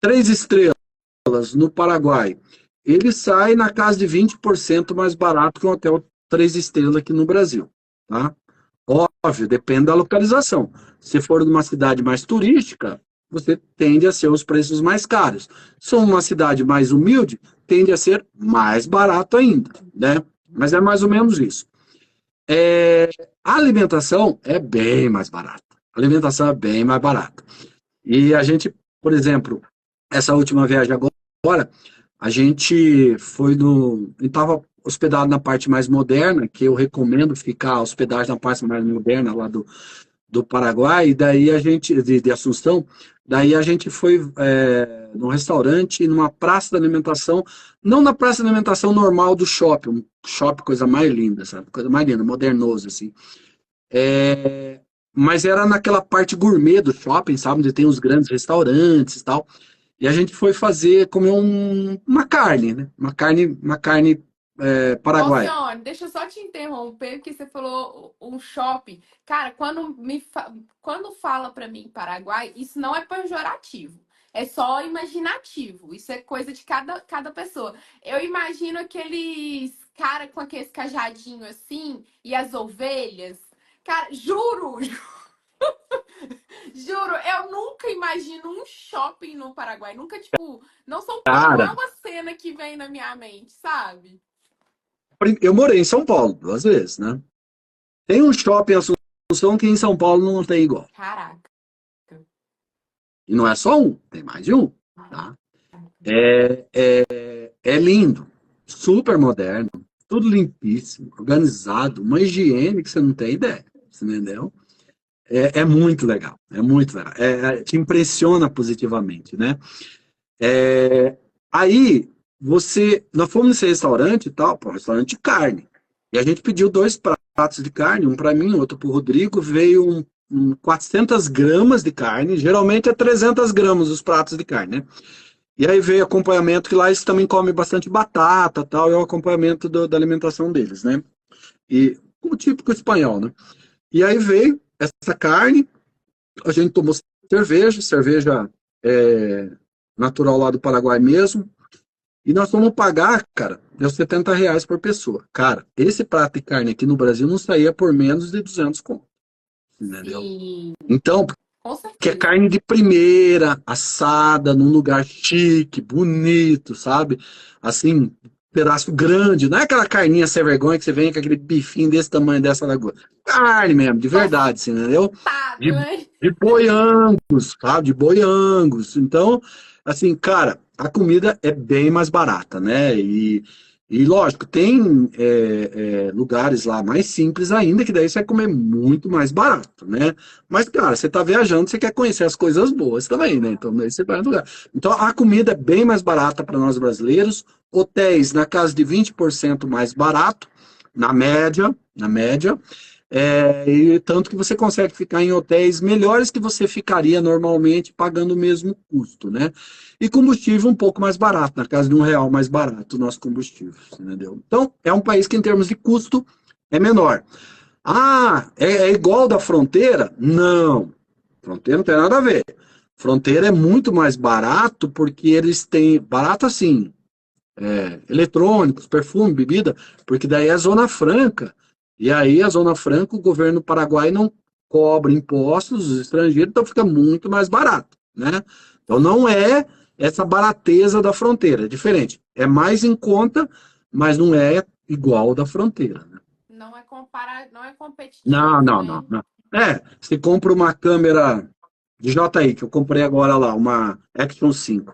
B: 3 estrelas no Paraguai, ele sai na casa de 20% mais barato que um hotel 3 estrelas aqui no Brasil. Tá? Óbvio, depende da localização. Se for numa cidade mais turística, você tende a ser os preços mais caros. Se for uma cidade mais humilde, tende a ser mais barato ainda. Né? Mas é mais ou menos isso. A alimentação é bem mais barata. A alimentação é bem mais barata. E a gente, por exemplo, essa última viagem agora, a gente foi no. A gente estava hospedado na parte mais moderna, que eu recomendo ficar hospedado na parte mais moderna lá do Paraguai, e daí a gente, de Assunção, daí a gente foi num restaurante, numa praça de alimentação, não na praça de alimentação normal do shopping, um shopping, coisa mais linda, sabe? Coisa mais linda, modernoso, assim. Mas era naquela parte gourmet do shopping, sabe? Onde tem os grandes restaurantes e tal. E a gente foi comer uma carne, né? Uma carne paraguaia.
A: Alcione, deixa eu só te interromper, porque você falou um shopping. Cara, quando fala pra mim Paraguai, isso não é pejorativo. É só imaginativo. Isso é coisa de cada pessoa. Eu imagino aqueles cara com aqueles cajadinhos assim e as ovelhas. Cara, juro, juro, eu nunca imagino um shopping no Paraguai. Nunca, tipo, não São Paulo não
B: Cara,
A: é uma cena que vem na minha mente, sabe?
B: eu morei em São Paulo 2 vezes, né? Tem um shopping em Assunção que em São Paulo não tem igual.
A: Caraca.
B: E não é só um, tem mais de um. Tá? É lindo, super moderno, tudo limpíssimo, organizado, uma higiene que você não tem ideia. Você entendeu? É muito legal, é muito legal. Te impressiona positivamente, né? Aí, nós fomos nesse restaurante e tal, pô, restaurante de carne. E a gente pediu 2 pratos de carne, um para mim, outro para o Rodrigo. Veio 400 gramas de carne, geralmente é 300 gramas os pratos de carne, né? E aí veio acompanhamento, que lá eles também comem bastante batata tal, é o acompanhamento da alimentação deles, né? E como típico espanhol, né? E aí veio essa carne, a gente tomou cerveja natural lá do Paraguai mesmo, e nós fomos pagar, cara, deu R$ 70 por pessoa. Cara, esse prato de carne aqui no Brasil não saía por menos de 200 conto, entendeu?
A: Sim,
B: Então,
A: com
B: que é
A: certeza.
B: carne de primeira, assada, num lugar chique, bonito, sabe? Assim, pedaço grande, não é aquela carninha sem vergonha que você vem com aquele bifinho desse tamanho, dessa lagoa. Carne mesmo, de verdade, assim, entendeu?
A: Tostado,
B: De,
A: né?
B: de boi Angus, sabe? De boi Angus. Então, assim, cara, a comida é bem mais barata, né? E lógico, tem lugares lá mais simples ainda, que daí você vai comer muito mais barato, né? Mas, cara, você tá viajando, você quer conhecer as coisas boas também, né? Então, daí você vai no lugar. Então, a comida é bem mais barata para nós brasileiros, hotéis na casa de 20% mais barato, na média, e tanto que você consegue ficar em hotéis melhores que você ficaria normalmente pagando o mesmo custo, né? E combustível um pouco mais barato, na casa de R$ 1 mais barato o nosso combustível, entendeu? Então, é um país que em termos de custo é menor. É igual da fronteira? Não. Fronteira não tem nada a ver. Fronteira é muito mais barato porque eles têm, barato assim, eletrônicos, perfume, bebida, porque daí é zona franca. E aí a zona franca, o governo paraguai não cobra impostos dos estrangeiros, então fica muito mais barato, né? Então não é essa barateza da fronteira, é diferente. É mais em conta, mas não é igual da fronteira, né?
A: Não é não é
B: Não,
A: competitivo,
B: não, não,
A: né?
B: não. Você compra uma câmera de JI, que eu comprei agora lá, uma Action 5.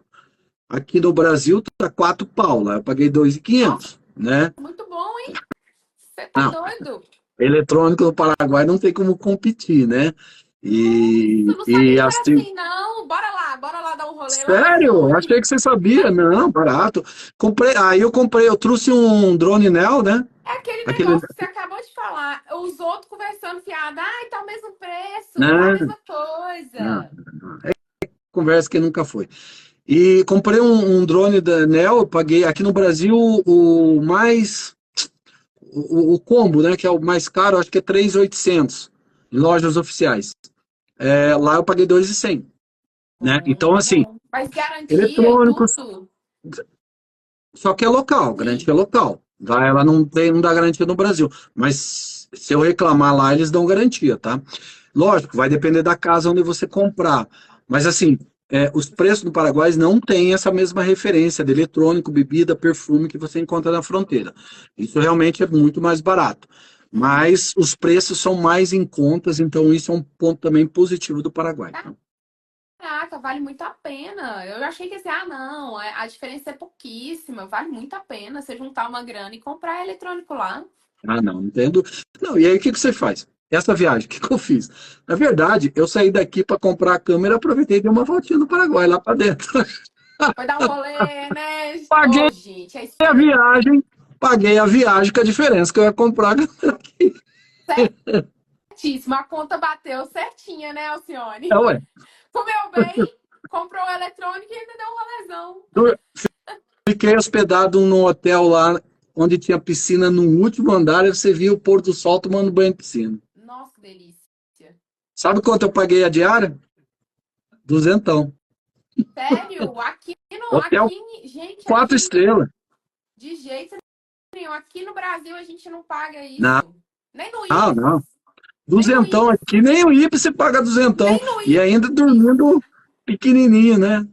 B: Aqui no Brasil tá 4 pau, lá eu paguei
A: Nossa,
B: 2.500, né?
A: muito bom, hein? Você tá
B: Não,
A: doido?
B: eletrônico do Paraguai não tem como competir, né?
A: Nossa,
B: E,
A: eu não sabia
B: e
A: que era
B: assim,
A: assim, não. Bora lá dar um rolê lá,
B: sério?
A: Alcione.
B: Achei que você sabia. Não, barato. Eu trouxe um drone Neo, né?
A: É aquele
B: Aquele,
A: negócio que você acabou de falar. Os outros conversando, fiado. Ai, tá o mesmo preço, tá a
B: né?
A: mesma
B: Não,
A: coisa.
B: conversa que nunca foi. E comprei um drone da Neo, eu paguei aqui no Brasil o combo, né, que é o mais caro, acho que é 3.800 em lojas oficiais. Lá eu paguei 2.100, né? Então, assim,
A: Bom. Mas garantia e
B: eletrônicos,
A: tudo?
B: só que é local, garantia
A: Sim.
B: é local. Ela não dá garantia no Brasil. Mas se eu reclamar lá, eles dão garantia, tá? Lógico, vai depender da casa onde você comprar. Mas assim, os preços no Paraguai não têm essa mesma referência de eletrônico, bebida, perfume que você encontra na fronteira. Isso realmente é muito mais barato. Mas os preços são mais em contas, então isso é um ponto também positivo do Paraguai. Tá?
A: Caraca, vale muito a pena. Eu achei que assim, não, a diferença é pouquíssima, vale muito a pena você juntar uma grana e comprar eletrônico lá.
B: Ah, não, entendo. Não, e aí o que você faz? Essa viagem, o que eu fiz? Na verdade, eu saí daqui para comprar a câmera, aproveitei e dei uma voltinha no Paraguai, lá para dentro.
A: Foi dar um rolê, né?
B: Paguei
A: Ô, gente, é isso
B: a
A: mesmo.
B: viagem, paguei a viagem com a diferença que eu ia comprar.
A: Certíssimo, a conta bateu certinha, né,
B: É,
A: Alcione?
B: ué.
A: Comeu bem, comprou o eletrônico e ainda deu um rolezão.
B: Eu fiquei hospedado num hotel lá, onde tinha piscina no último andar, e você via o pôr do sol tomando banho em piscina.
A: Nossa, que delícia.
B: Sabe quanto eu paguei a diária? Duzentão.
A: Sério, aqui no,
B: Hotel
A: gente,
B: 4
A: aqui
B: estrelas.
A: de jeito nenhum. Aqui no Brasil a gente não paga
B: Não,
A: isso. Nem no Ibis.
B: não.
A: Nem no
B: Duzentão
A: Ibis.
B: aqui, nem o IPE você paga duzentão.
A: Nem no
B: E ainda
A: Ibis.
B: dormindo pequenininho, né?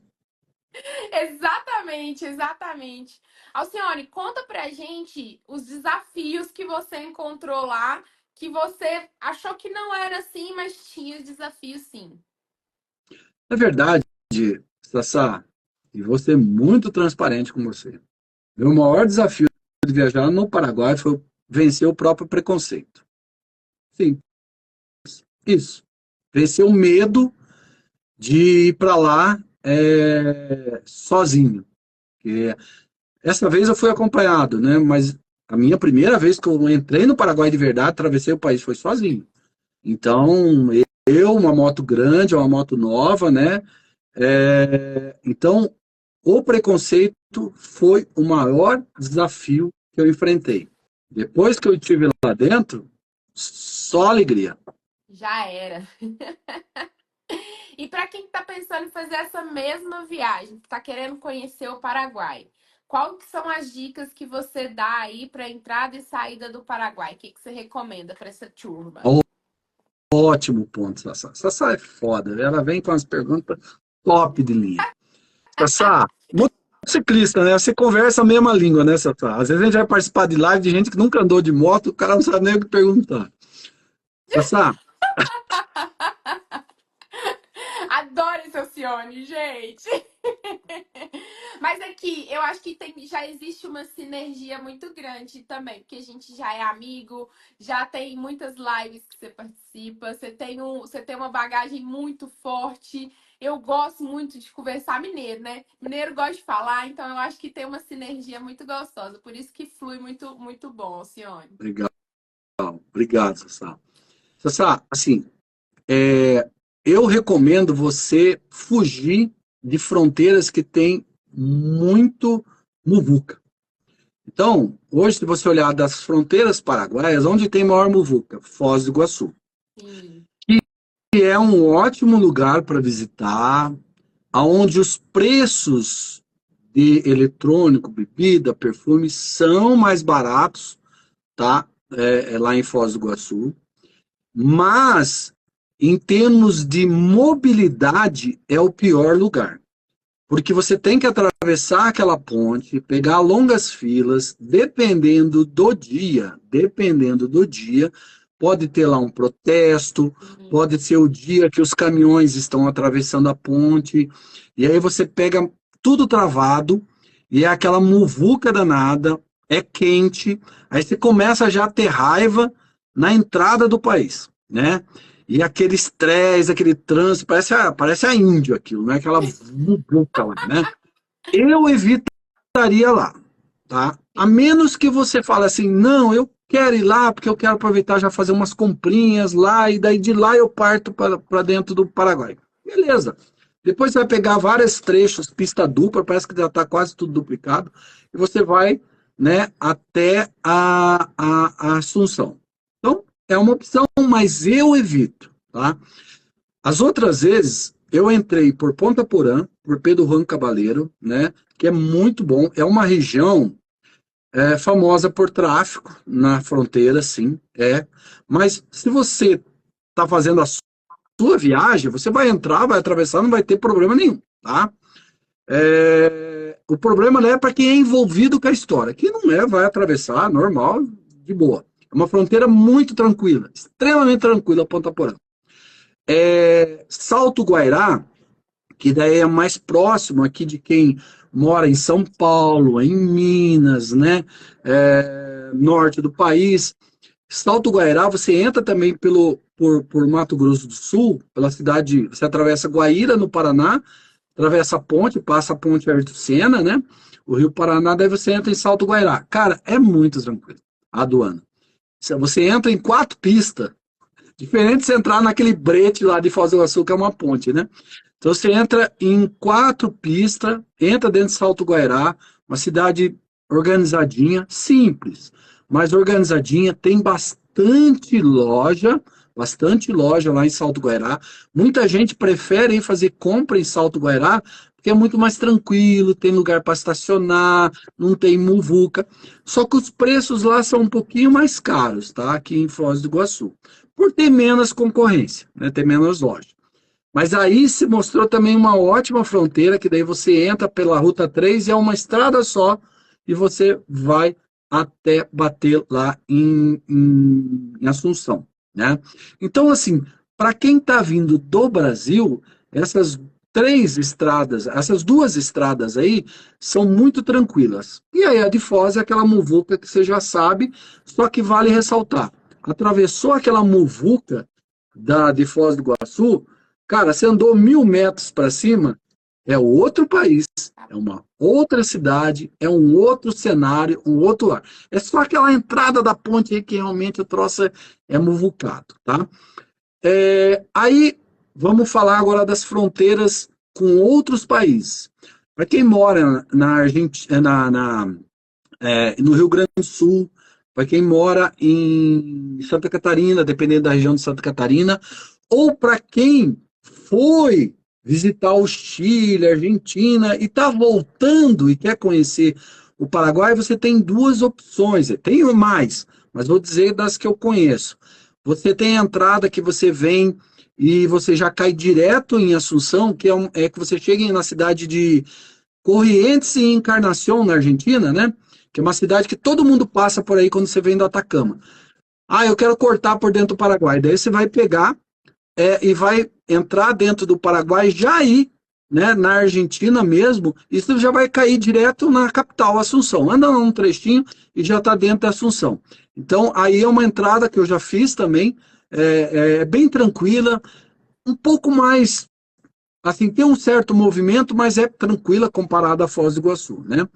A: Exatamente, exatamente. Alcione, conta pra gente os desafios que você encontrou lá, que você achou que não era assim, mas tinha desafios sim.
B: Na verdade, Sassá, e vou ser muito transparente com você. Meu maior desafio de viajar no Paraguai foi vencer o próprio preconceito. Sim, isso. Vencer o medo de ir para lá sozinho. Porque essa vez eu fui acompanhado, né? Mas a minha primeira vez que eu entrei no Paraguai de verdade, atravessei o país, foi sozinho. Então, uma moto grande, uma moto nova, né? Então, o preconceito foi o maior desafio que eu enfrentei. Depois que eu estive lá dentro, só alegria.
A: Já era. E para quem está pensando em fazer essa mesma viagem, que está querendo conhecer o Paraguai, qual que são as dicas que você dá aí para entrada e saída do Paraguai? O que, que você recomenda para essa turma?
B: Ótimo ponto, Sassá. Sassá é foda, ela vem com as perguntas top de linha. Sassá, motociclista, né? Você conversa a mesma língua, né, Sassá? Às vezes a gente vai participar de live de gente que nunca andou de moto, o cara não sabe nem o que perguntar. Sassá,
A: Adoro esse Alcione, gente! Mas aqui, eu acho que já existe uma sinergia muito grande também, porque a gente já é amigo, já tem muitas lives que você participa, você tem uma bagagem muito forte. Eu gosto muito de conversar mineiro, né? Mineiro gosta de falar, então eu acho que tem uma sinergia muito gostosa, por isso que flui muito, muito bom, Alcione.
B: obrigado, obrigado, Sassá. Sassá, assim, eu recomendo você fugir de fronteiras que tem muito muvuca. Então, hoje, se você olhar das fronteiras paraguaias, onde tem maior muvuca? Foz do Iguaçu.
A: Sim.
B: Que é um ótimo lugar para visitar, onde os preços de eletrônico, bebida, perfume são mais baratos, tá? Lá em Foz do Iguaçu. Mas, em termos de mobilidade, é o pior lugar. Porque você tem que atravessar aquela ponte, pegar longas filas, dependendo do dia, pode ter lá um protesto, pode ser o dia que os caminhões estão atravessando a ponte, e aí você pega tudo travado, e é aquela muvuca danada, é quente, aí você começa já a ter raiva na entrada do país, né? E aquele estresse, aquele trânsito, parece a Índia aquilo, né? Aquela muvuca lá, né? Eu evitaria lá, tá? A menos que você fale assim, não, eu quero ir lá porque eu quero aproveitar já fazer umas comprinhas lá e daí de lá eu parto para dentro do Paraguai. Beleza. Depois você vai pegar vários trechos, pista dupla, parece que já está quase tudo duplicado, e você vai, né, até a Assunção. Então, é uma opção, mas eu evito, tá? As outras vezes, eu entrei por Ponta Porã, por Pedro Juan Cabaleiro, né, que é muito bom, é uma região famosa por tráfico na fronteira, sim, é. Mas se você está fazendo a sua viagem, você vai entrar, vai atravessar, não vai ter problema nenhum, tá? O problema não é para quem é envolvido com a história. Quem não é, vai atravessar, normal, de boa. É uma fronteira muito tranquila, extremamente tranquila, Ponta Porã. Salto Guairá, que daí é mais próximo aqui de quem mora em São Paulo, em Minas, né? Norte do país. Salto Guairá, você entra também por Mato Grosso do Sul, pela cidade, você atravessa Guaíra, no Paraná, atravessa a ponte, passa a ponte Ayrton Senna, né? O Rio Paraná, daí você entra em Salto Guairá. Cara, é muito tranquilo a aduana. Você entra em 4 pistas, diferente de você entrar naquele brete lá de Foz do Iguaçu, que é uma ponte, né? Então você entra em 4 pistas, entra dentro de Salto Guairá, uma cidade organizadinha, simples, mas organizadinha, tem bastante loja lá em Salto Guairá. Muita gente prefere ir fazer compra em Salto Guairá, porque é muito mais tranquilo, tem lugar para estacionar, não tem muvuca. Só que os preços lá são um pouquinho mais caros, tá? Aqui em Foz do Iguaçu, por ter menos concorrência, né? Ter menos loja. Mas aí se mostrou também uma ótima fronteira, que daí você entra pela Ruta 3 e é uma estrada só, e você vai até bater lá em Assunção, né? Então, assim, para quem está vindo do Brasil, essas 3 estradas, essas 2 estradas aí, são muito tranquilas. E aí a de Foz é aquela muvuca que você já sabe, só que vale ressaltar. Atravessou aquela muvuca de Foz do Iguaçu, cara, você andou 1.000 metros para cima, é outro país, é uma outra cidade, é um outro cenário, um outro ar. É só aquela entrada da ponte aí que realmente o troço é muvucado, tá? Aí, vamos falar agora das fronteiras com outros países. Para quem mora na Argentina, no Rio Grande do Sul, para quem mora em Santa Catarina, dependendo da região de Santa Catarina, ou para quem foi visitar o Chile, a Argentina e está voltando e quer conhecer o Paraguai, você tem 2 opções. Tem mais, mas vou dizer das que eu conheço. Você tem a entrada que você vem e você já cai direto em Assunção, que é que você chega na cidade de Corrientes e Encarnação, na Argentina, né? Que é uma cidade que todo mundo passa por aí quando você vem do Atacama. Ah, eu quero cortar por dentro do Paraguai. Daí você vai pegar e vai entrar dentro do Paraguai, já aí, né, na Argentina mesmo, isso já vai cair direto na capital, Assunção. Anda um trechinho e já está dentro da Assunção. Então, aí é uma entrada que eu já fiz também, bem tranquila, um pouco mais, assim, tem um certo movimento, mas é tranquila comparada a Foz do Iguaçu, né?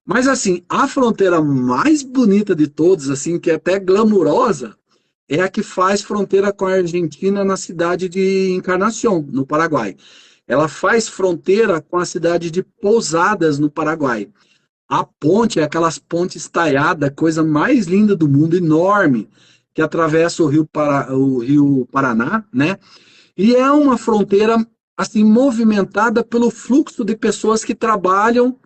B: Mas, assim, a fronteira mais bonita de todas, assim, que é até glamurosa, é a que faz fronteira com a Argentina na cidade de Encarnação, no Paraguai. Ela faz fronteira com a cidade de Pousadas, no Paraguai. A ponte é aquelas pontes taiadas, coisa mais linda do mundo, enorme, que atravessa o Rio Paraná, né? E é uma fronteira assim movimentada pelo fluxo de pessoas que trabalham,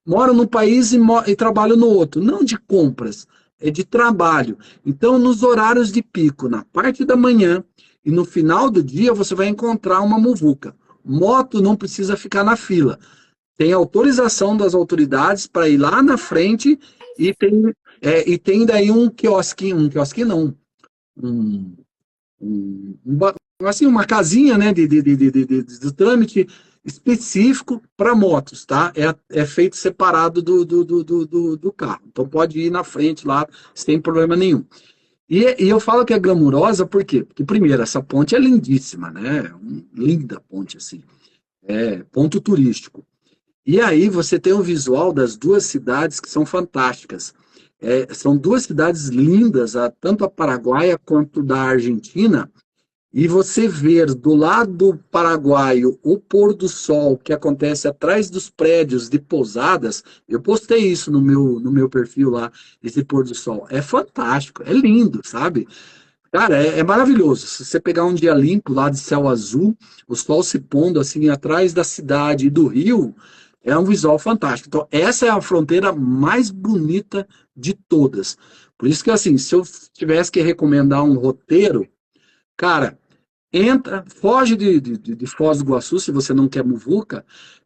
B: moram num país e trabalham no outro, não de compras, é de trabalho. Então, nos horários de pico, na parte da manhã e no final do dia, você vai encontrar uma muvuca. Moto não precisa ficar na fila. Tem autorização das autoridades para ir lá na frente e tem daí um quiosquinho não, um, assim, uma casinha, né, de trâmite específico para motos, tá? É feito separado do carro. Então pode ir na frente lá sem problema nenhum. E eu falo que é glamurosa por quê? Porque, primeiro, essa ponte é lindíssima, né? Linda ponte, assim. É ponto turístico. E aí você tem o visual das duas cidades que são fantásticas. São duas cidades lindas, tanto a Paraguaia quanto da Argentina, e você ver do lado paraguaio o pôr do sol que acontece atrás dos prédios de pousadas, eu postei isso no meu perfil lá, esse pôr do sol. É fantástico, é lindo, sabe? Cara, é maravilhoso. Se você pegar um dia limpo lá de céu azul, o sol se pondo assim atrás da cidade e do rio, é um visual fantástico. Então, essa é a fronteira mais bonita de todas. Por isso que, assim, se eu tivesse que recomendar um roteiro, cara, entra, foge de Foz do Iguaçu, se você não quer muvuca,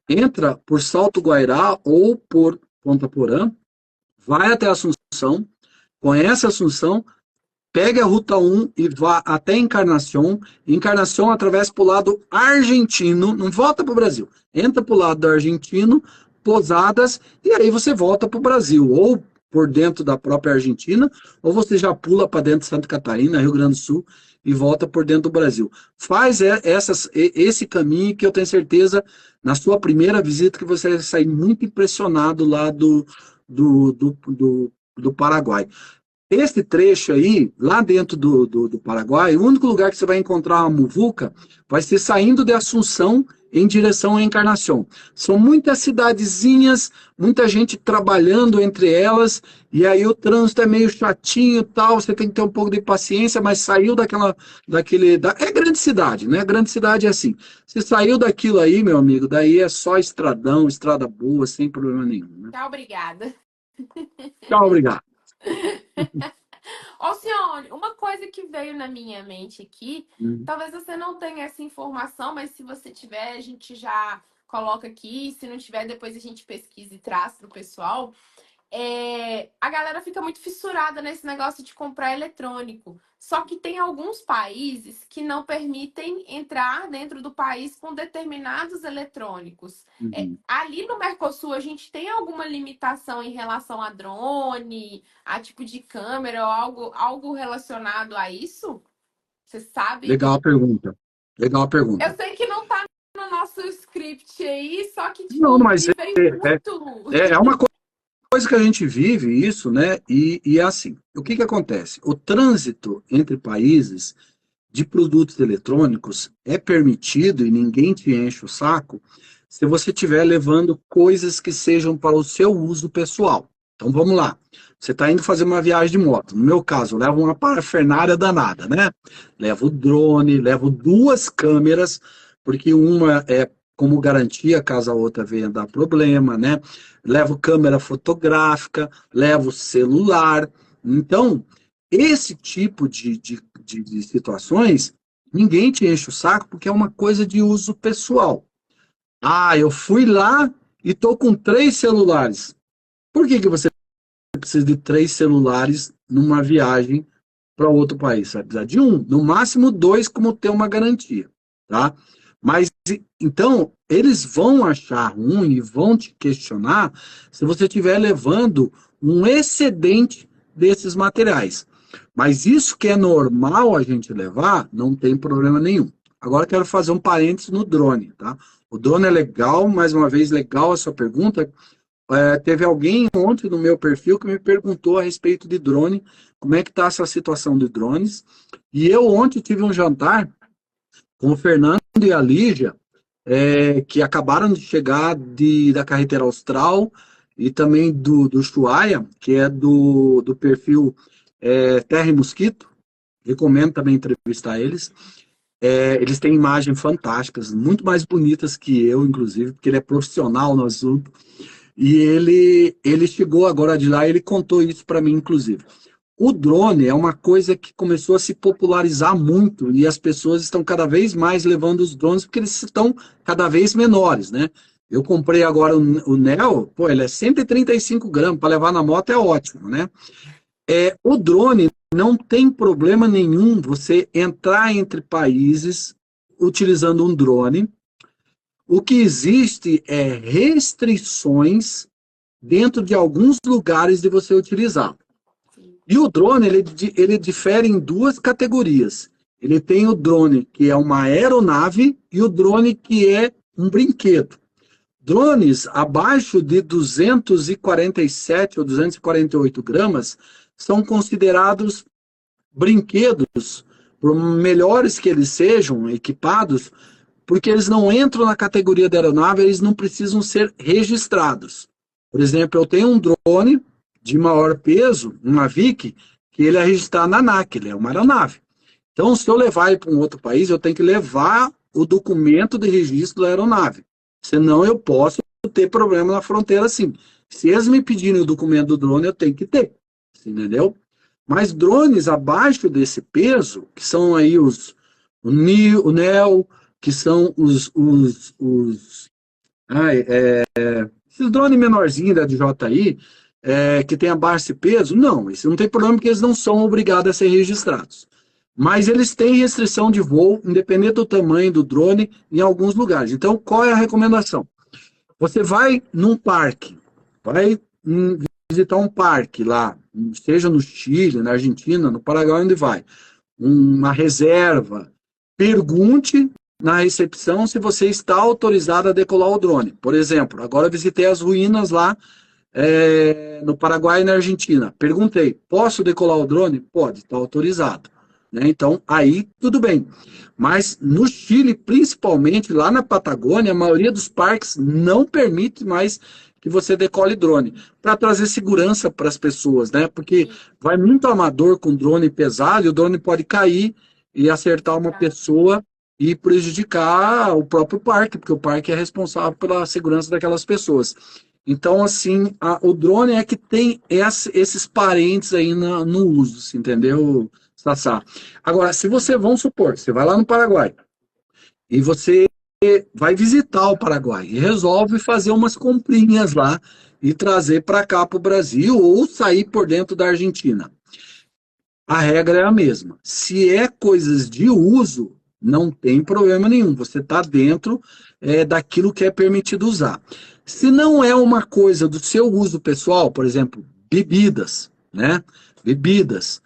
B: entra por Salto Guairá ou por Ponta Porã, vai até Assunção, conhece Assunção, pegue a Ruta 1 e vá até Encarnação. Encarnação atravessa para o lado argentino, não volta para o Brasil. Entra para o lado do argentino, Posadas, e aí você volta para o Brasil. Ou por dentro da própria Argentina, ou você já pula para dentro de Santa Catarina, Rio Grande do Sul, e volta por dentro do Brasil. Faz esse caminho que eu tenho certeza, na sua primeira visita, que você vai sair muito impressionado lá do Paraguai. Esse trecho aí, lá dentro do Paraguai, o único lugar que você vai encontrar uma muvuca vai ser saindo de Assunção em direção à Encarnação. São muitas cidadezinhas, muita gente trabalhando entre elas, e aí o trânsito é meio chatinho e tal, você tem que ter um pouco de paciência, mas saiu é grande cidade, né? Grande cidade é assim. Você saiu daquilo aí, meu amigo, daí é só estradão, estrada boa, sem problema nenhum, né?
A: Tchau, obrigada.
B: Tchau, obrigado.
A: Alcione, uma coisa que veio na minha mente aqui, talvez você não tenha essa informação, mas se você tiver, a gente já coloca aqui. Se não tiver, depois a gente pesquisa e traz para o pessoal. A galera fica muito fissurada nesse negócio de comprar eletrônico. Só que tem alguns países que não permitem entrar dentro do país com determinados eletrônicos. Ali no Mercosul, a gente tem alguma limitação em relação a drone, a tipo de câmera ou algo relacionado a isso? Você sabe?
B: Legal a pergunta. Legal a pergunta.
A: Eu sei que não tá no nosso script aí, só que tipo,
B: Não, mas
A: me veio muito.
B: é uma coisa que a gente vive isso, né? E é assim, o que acontece? O trânsito entre países de produtos eletrônicos é permitido e ninguém te enche o saco se você estiver levando coisas que sejam para o seu uso pessoal. Então vamos lá. Você está indo fazer uma viagem de moto. No meu caso, eu levo uma parafernália danada, né? Levo drone, levo duas câmeras, porque uma é como garantia caso a outra venha dar problema, né? Levo câmera fotográfica, levo celular. Então, esse tipo de situações, ninguém te enche o saco porque é uma coisa de uso pessoal. Ah, eu fui lá e estou com 3 celulares. Por que você precisa de 3 celulares numa viagem para outro país? Você vai precisar de um, no máximo 2, como ter uma garantia, tá? Mas, então, eles vão achar ruim e vão te questionar se você estiver levando um excedente desses materiais. Mas isso que é normal a gente levar, não tem problema nenhum. Agora quero fazer um parênteses no drone, tá? O drone é legal, mais uma vez, legal a sua pergunta. Teve alguém ontem no meu perfil que me perguntou a respeito de drone, como é que está essa situação de drones. E eu ontem tive um jantar com o Fernando e a Lígia, que acabaram de chegar da Carreteira Austral e também do Ushuaia, que é do perfil Terra e Mosquito. Recomendo também entrevistar eles. Eles têm imagens fantásticas, muito mais bonitas que eu, inclusive, porque ele é profissional no assunto. E ele chegou agora de lá e ele contou isso para mim, inclusive. O drone é uma coisa que começou a se popularizar muito e as pessoas estão cada vez mais levando os drones porque eles estão cada vez menores, né? Eu comprei agora o Neo, pô, ele é 135 gramas, para levar na moto é ótimo, né? O drone não tem problema nenhum você entrar entre países utilizando um drone. O que existe é restrições dentro de alguns lugares de você utilizar.
A: Sim.
B: E o drone, ele difere em duas categorias. Ele tem o drone que é uma aeronave e o drone que é um brinquedo. Drones abaixo de 247 ou 248 gramas são considerados brinquedos, por melhores que eles sejam equipados, porque eles não entram na categoria da aeronave, eles não precisam ser registrados. Por exemplo, eu tenho um drone de maior peso, um Mavic, que ele é registrado na ANAC, ele é uma aeronave. Então, se eu levar ele para um outro país, eu tenho que levar o documento de registro da aeronave. Senão, eu posso ter problema na fronteira, sim. Se eles me pedirem o documento do drone, eu tenho que ter. Entendeu? Mas drones abaixo desse peso, que são aí o NEO, que são esses drones menorzinhos da DJI, que tem abaixo desse peso, não, isso não tem problema porque eles não são obrigados a ser registrados. Mas eles têm restrição de voo, independente do tamanho do drone, em alguns lugares. Então, qual é a recomendação? Você vai num parque, vai visitar um parque lá, seja no Chile, na Argentina, no Paraguai, onde vai, uma reserva, pergunte na recepção se você está autorizado a decolar o drone. Por exemplo, agora eu visitei as ruínas lá no Paraguai e na Argentina. Perguntei, posso decolar o drone? Pode, está autorizado. Né? Então, aí tudo bem. Mas no Chile, principalmente lá na Patagônia, a maioria dos parques não permite mais que você decole drone, para trazer segurança para as pessoas, né? Porque vai muito amador com drone pesado e o drone pode cair e acertar uma pessoa e prejudicar o próprio parque, porque o parque é responsável pela segurança daquelas pessoas. Então, assim, o drone é que tem esses parentes aí no uso, entendeu, Sassá? Agora, se você, vamos supor, você vai lá no Paraguai e você vai visitar o Paraguai e resolve fazer umas comprinhas lá e trazer para cá para o Brasil ou sair por dentro da Argentina. A regra é a mesma. Se é coisas de uso, não tem problema nenhum. Você está dentro daquilo que é permitido usar. Se não é uma coisa do seu uso pessoal, por exemplo, bebidas, né? Bebidas,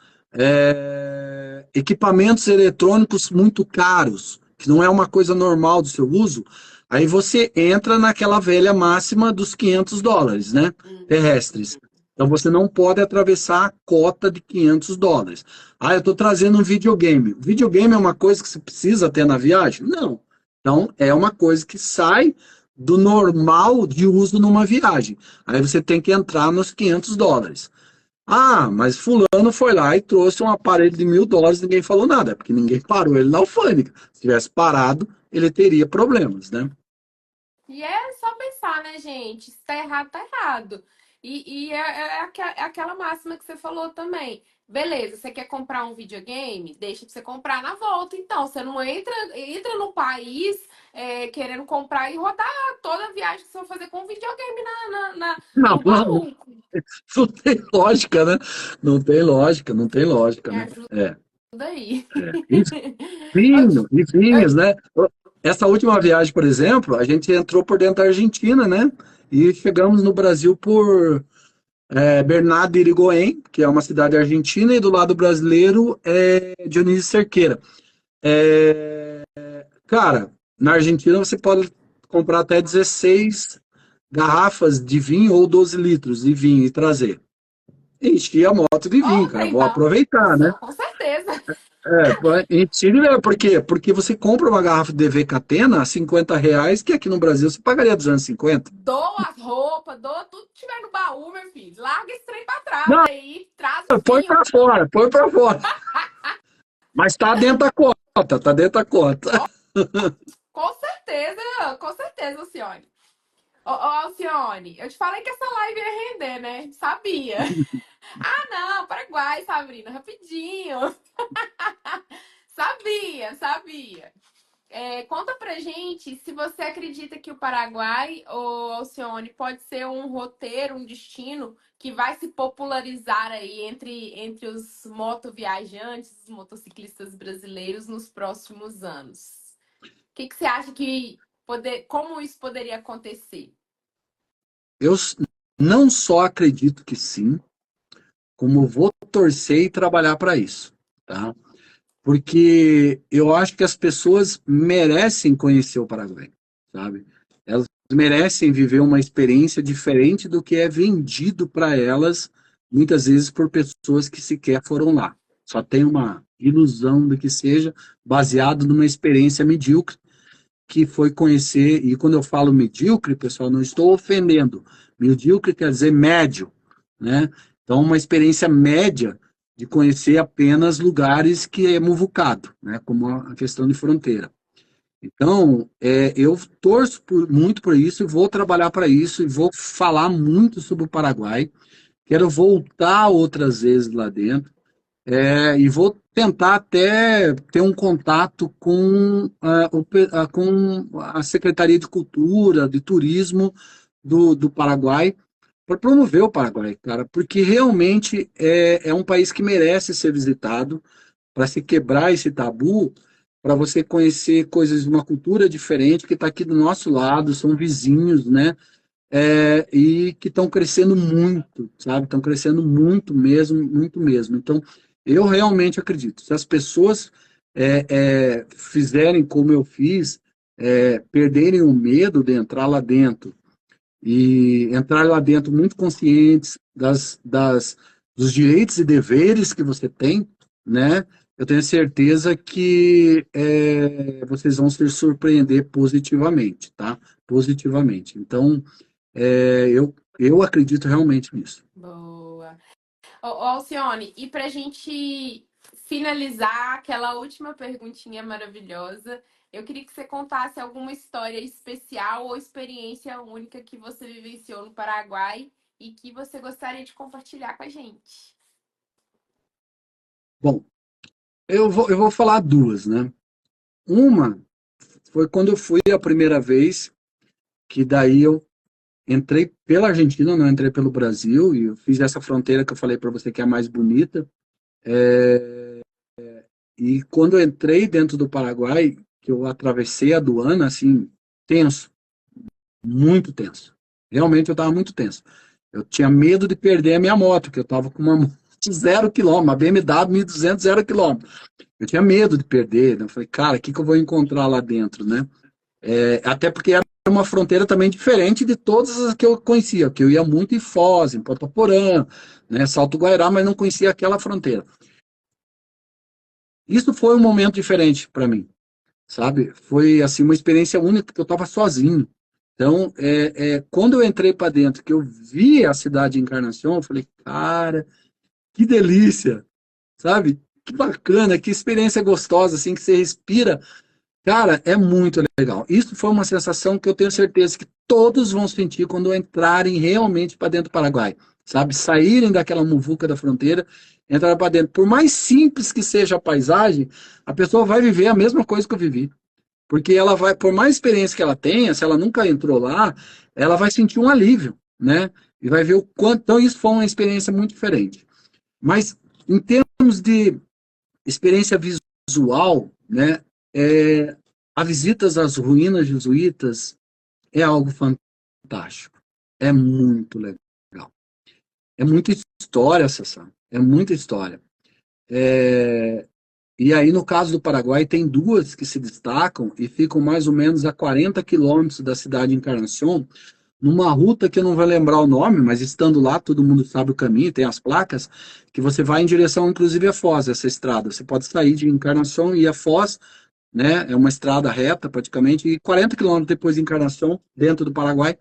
B: equipamentos eletrônicos muito caros, que não é uma coisa normal do seu uso, aí você entra naquela velha máxima dos US$ 500, né? Terrestres. Então você não pode atravessar a cota de US$ 500. Ah, eu estou trazendo um videogame. O videogame é uma coisa que você precisa ter na viagem? Não. Então é uma coisa que sai do normal de uso numa viagem. Aí você tem que entrar nos US$ 500. Ah, mas fulano foi lá e trouxe um aparelho de US$ 1.000 e ninguém falou nada, porque ninguém parou ele na alfândega. Se tivesse parado, ele teria problemas, né?
A: E é só pensar, né, gente? Se tá errado, tá errado. É aquela máxima que você falou também. Beleza, você quer comprar um videogame? Deixa pra você comprar na volta. Então, você não entra no país querendo comprar e rodar toda a viagem que você vai fazer com um videogame
B: Não,
A: no
B: não,
A: baú.
B: não tem lógica, né? Não tem lógica, não tem lógica,
A: Me
B: né?
A: ajuda
B: É.
A: aí.
B: E
A: Eu-
B: vinho, e vinhos, né? Essa última viagem, por exemplo, a gente entrou por dentro da Argentina, né? E chegamos no Brasil por Bernardo de Irigoyen, que é uma cidade argentina, e do lado brasileiro é Dionísio Cerqueira. Cara, na Argentina você pode comprar até 16 garrafas de vinho ou 12 litros de vinho e trazer. Enchi a moto de vinho,
A: Compra,
B: cara. Vou
A: então.
B: aproveitar, né?
A: Com certeza.
B: Por quê? Porque você compra uma garrafa de DV Catena a R$ 50, que aqui no Brasil você pagaria 250.
A: Doa as roupas, doa tudo que tiver no baú, meu filho. Larga esse trem pra trás
B: Não,
A: aí, traz o
B: põe
A: vinho.
B: pra fora, põe pra fora. Mas tá dentro da cota, tá dentro da cota.
A: Com certeza, Alcione. Alcione, eu te falei que essa live ia render, né? Sabia. Ah, não, Paraguai, Sabrina, rapidinho. Sabia. Conta pra gente se você acredita que o Paraguai, ou Alcione, pode ser um roteiro, um destino que vai se popularizar aí entre os motoviajantes, os motociclistas brasileiros nos próximos anos. O que você acha como isso poderia acontecer?
B: Eu não só acredito que sim, como vou torcer e trabalhar para isso, tá? Porque eu acho que as pessoas merecem conhecer o Paraguai, sabe? Elas merecem viver uma experiência diferente do que é vendido para elas, muitas vezes por pessoas que sequer foram lá. Só tem uma ilusão de que seja baseado numa experiência medíocre que foi conhecer, e quando eu falo medíocre, pessoal, não estou ofendendo. Medíocre quer dizer médio, né? Então, uma experiência média de conhecer apenas lugares que é muvucado, né? Como a questão de fronteira. Então, eu torço muito por isso, e vou trabalhar para isso, e vou falar muito sobre o Paraguai. Quero voltar outras vezes lá dentro. E vou tentar até ter um contato com com a Secretaria de Cultura, de Turismo do Paraguai, para promover o Paraguai, cara, porque realmente é um país que merece ser visitado, para se quebrar esse tabu, para você conhecer coisas de uma cultura diferente que está aqui do nosso lado, são vizinhos, né? E que estão crescendo muito, sabe? Estão crescendo muito mesmo, muito mesmo. Então, eu realmente acredito. Se as pessoas fizerem como eu fiz, perderem o medo de entrar lá dentro e entrar lá dentro muito conscientes dos direitos e deveres que você tem, né? Eu tenho certeza que vocês vão se surpreender positivamente, tá? Positivamente. Então, eu acredito realmente nisso.
A: Boa. Alcione, e para a gente finalizar aquela última perguntinha maravilhosa, eu queria que você contasse alguma história especial ou experiência única que você vivenciou no Paraguai e que você gostaria de compartilhar com a gente.
B: Bom, eu vou falar duas, né? Uma foi quando eu fui a primeira vez, que daí eu entrei pela Argentina, não entrei pelo Brasil, e eu fiz essa fronteira que eu falei para você que é a mais bonita. E quando eu entrei dentro do Paraguai, que eu atravessei a aduana, assim, tenso, muito tenso. Realmente eu estava muito tenso. Eu tinha medo de perder a minha moto, que eu estava com uma moto 0 km, uma BMW 1200 0 km. Eu tinha medo de perder, né? Eu falei, cara, o que que eu vou encontrar lá dentro, né? Até porque era uma fronteira também diferente de todas as que eu conhecia, que eu ia muito em Foz, em Ponta Porã, né, Salto Guairá, mas não conhecia aquela fronteira. Isso foi um momento diferente para mim, sabe? Foi assim uma experiência única, porque eu estava sozinho. Então, quando eu entrei para dentro, que eu vi a cidade de Encarnação, eu falei, cara, que delícia, sabe? Que bacana, que experiência gostosa, assim, que você respira. Cara, é muito legal. Isso foi uma sensação que eu tenho certeza que todos vão sentir quando entrarem realmente para dentro do Paraguai, sabe? Saírem daquela muvuca da fronteira, entrar para dentro. Por mais simples que seja a paisagem, a pessoa vai viver a mesma coisa que eu vivi. Porque ela vai, por mais experiência que ela tenha, se ela nunca entrou lá, ela vai sentir um alívio, né? E vai ver o quanto. Então, isso foi uma experiência muito diferente. Mas, em termos de experiência visual, né? A visita às ruínas jesuítas é algo fantástico. É muito legal. É muita história, Sassá. É muita história. E aí, no caso do Paraguai, tem duas que se destacam e ficam mais ou menos a 40 quilômetros da cidade de Encarnação, numa ruta que eu não vou lembrar o nome, mas estando lá, todo mundo sabe o caminho, tem as placas, que você vai em direção, inclusive, a Foz, essa estrada. Você pode sair de Encarnação e ir a Foz, né? É uma estrada reta, praticamente, e 40 quilômetros depois de Encarnação, dentro do Paraguai,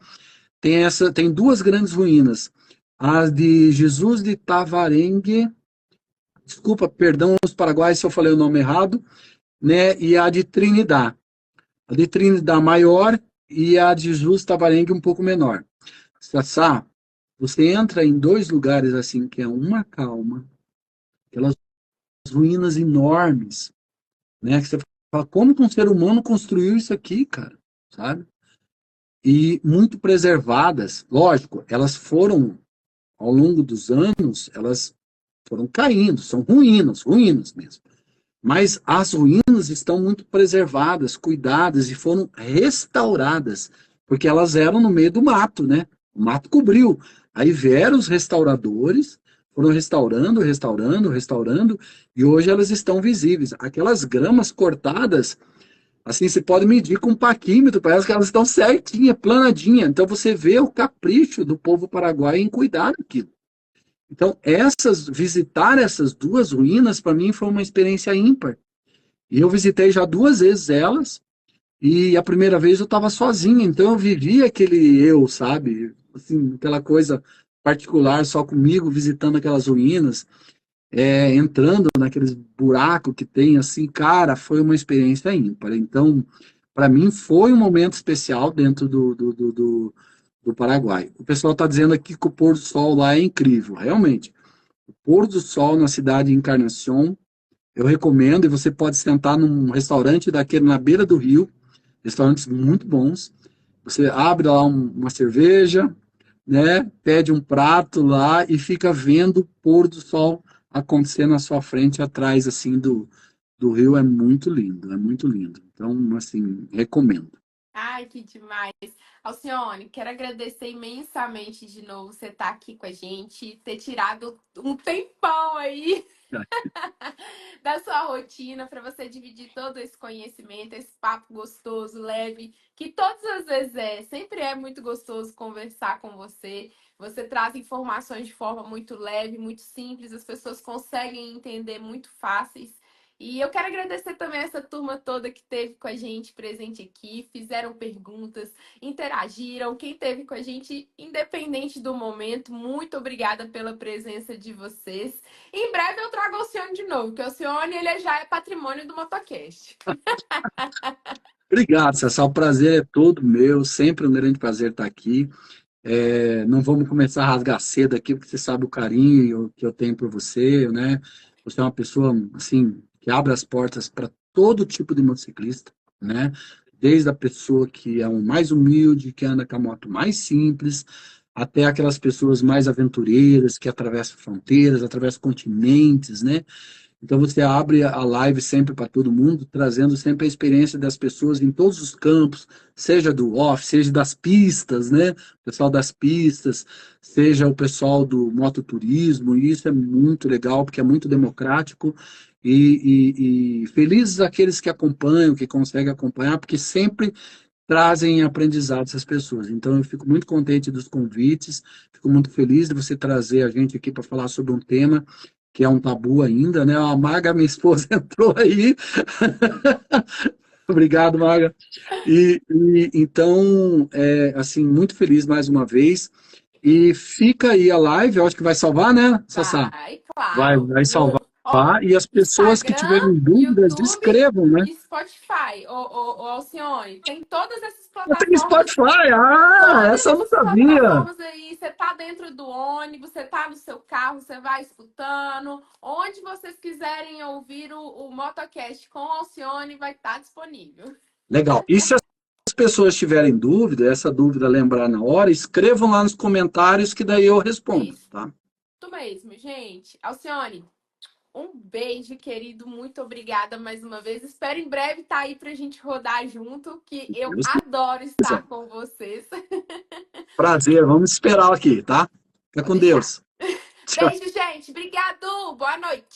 B: tem duas grandes ruínas. A de Jesus de Tavarengue, desculpa, perdão os paraguaios se eu falei o nome errado, né? E a de Trinidad. A de Trinidad maior e a de Jesus Tavarengue um pouco menor. Sassá, você entra em dois lugares assim, que é uma calma, aquelas ruínas enormes, né? Que você Fala, como que um ser humano construiu isso aqui, cara? Sabe? E muito preservadas. Lógico, elas foram, ao longo dos anos, elas foram caindo, são ruínas, ruínas mesmo. Mas as ruínas estão muito preservadas, cuidadas e foram restauradas, porque elas eram no meio do mato, né? O mato cobriu. Aí vieram os restauradores, foram restaurando, restaurando, restaurando, e hoje elas estão visíveis. Aquelas gramas cortadas, assim, você pode medir com um paquímetro, parece que elas estão certinha, planadinha. Então você vê o capricho do povo paraguaio em cuidar daquilo. Então, visitar essas duas ruínas, para mim, foi uma experiência ímpar. E eu visitei já duas vezes elas, e a primeira vez eu estava sozinho, então eu vivi aquele eu, sabe? Assim, aquela coisa particular só comigo, visitando aquelas ruínas, entrando naqueles buracos que tem, assim, cara, foi uma experiência ímpar. Então, para mim, foi um momento especial dentro do Paraguai. O pessoal está dizendo aqui que o pôr do sol lá é incrível, realmente. O pôr do sol na cidade de Encarnação, eu recomendo, e você pode sentar num restaurante daquele na beira do rio, restaurantes muito bons. Você abre lá uma cerveja, né? Pede um prato lá e fica vendo o pôr do sol acontecer na sua frente, atrás assim do rio. É muito lindo, é muito lindo. Então, assim, recomendo.
A: Ai, que demais. Alcione, quero agradecer imensamente de novo você estar aqui com a gente, ter tirado um tempão aí da sua rotina para você dividir todo esse conhecimento, esse papo gostoso, leve, que todas as vezes sempre é muito gostoso conversar com você. Você traz informações de forma muito leve, muito simples, as pessoas conseguem entender muito fáceis. E eu quero agradecer também essa turma toda que esteve com a gente presente aqui, fizeram perguntas, interagiram, quem esteve com a gente, independente do momento, muito obrigada pela presença de vocês. Em breve eu trago o Alcione de novo, porque o Alcione ele já é patrimônio do Motocast.
B: Obrigado, Cessar. O prazer é todo meu, sempre um grande prazer estar aqui. Não vamos começar a rasgar cedo aqui, porque você sabe o carinho que eu tenho por você, né? Você é uma pessoa, assim, que abre as portas para todo tipo de motociclista, né? Desde a pessoa que é o mais humilde, que anda com a moto mais simples, até aquelas pessoas mais aventureiras, que atravessam fronteiras, atravessam continentes, né? Então você abre a live sempre para todo mundo, trazendo sempre a experiência das pessoas em todos os campos, seja do off, seja das pistas, né? O pessoal das pistas, seja o pessoal do mototurismo, e isso é muito legal, porque é muito democrático. E felizes aqueles que acompanham, que conseguem acompanhar, porque sempre trazem aprendizado essas pessoas. Então, eu fico muito contente dos convites, fico muito feliz de você trazer a gente aqui para falar sobre um tema que é um tabu ainda, né? A Maga, minha esposa, entrou aí. Obrigado, Maga. Então, assim, muito feliz mais uma vez. E fica aí a live, eu acho que vai salvar, né, Sassá?
A: Vai,
B: Vai,
A: claro.
B: vai salvar.
A: No ó,
B: E as pessoas que
A: Instagram,
B: tiverem dúvidas,
A: YouTube
B: escrevam, né?
A: e Spotify. Ô, Alcione, tem todas essas
B: Tem
A: plataformas.
B: Spotify,
A: Todas
B: essa eu não
A: essas
B: sabia.
A: plataformas aí, você tá dentro do ônibus, você tá no seu carro, você vai escutando. Onde vocês quiserem ouvir o Motocast com Alcione, vai estar disponível.
B: Legal. E se as pessoas tiverem dúvida, essa dúvida lembrar na hora, escrevam lá nos comentários que daí eu respondo,
A: Isso
B: tá?
A: mesmo, gente. Alcione, um beijo, querido. Muito obrigada mais uma vez. Espero em breve estar aí pra gente rodar junto, que eu
B: Deus
A: adoro
B: quiser.
A: estar com vocês.
B: Prazer, vamos esperar aqui, tá? Fica
A: Pode
B: com
A: deixar.
B: Deus. Tchau.
A: Beijo, gente. Obrigado. Boa noite.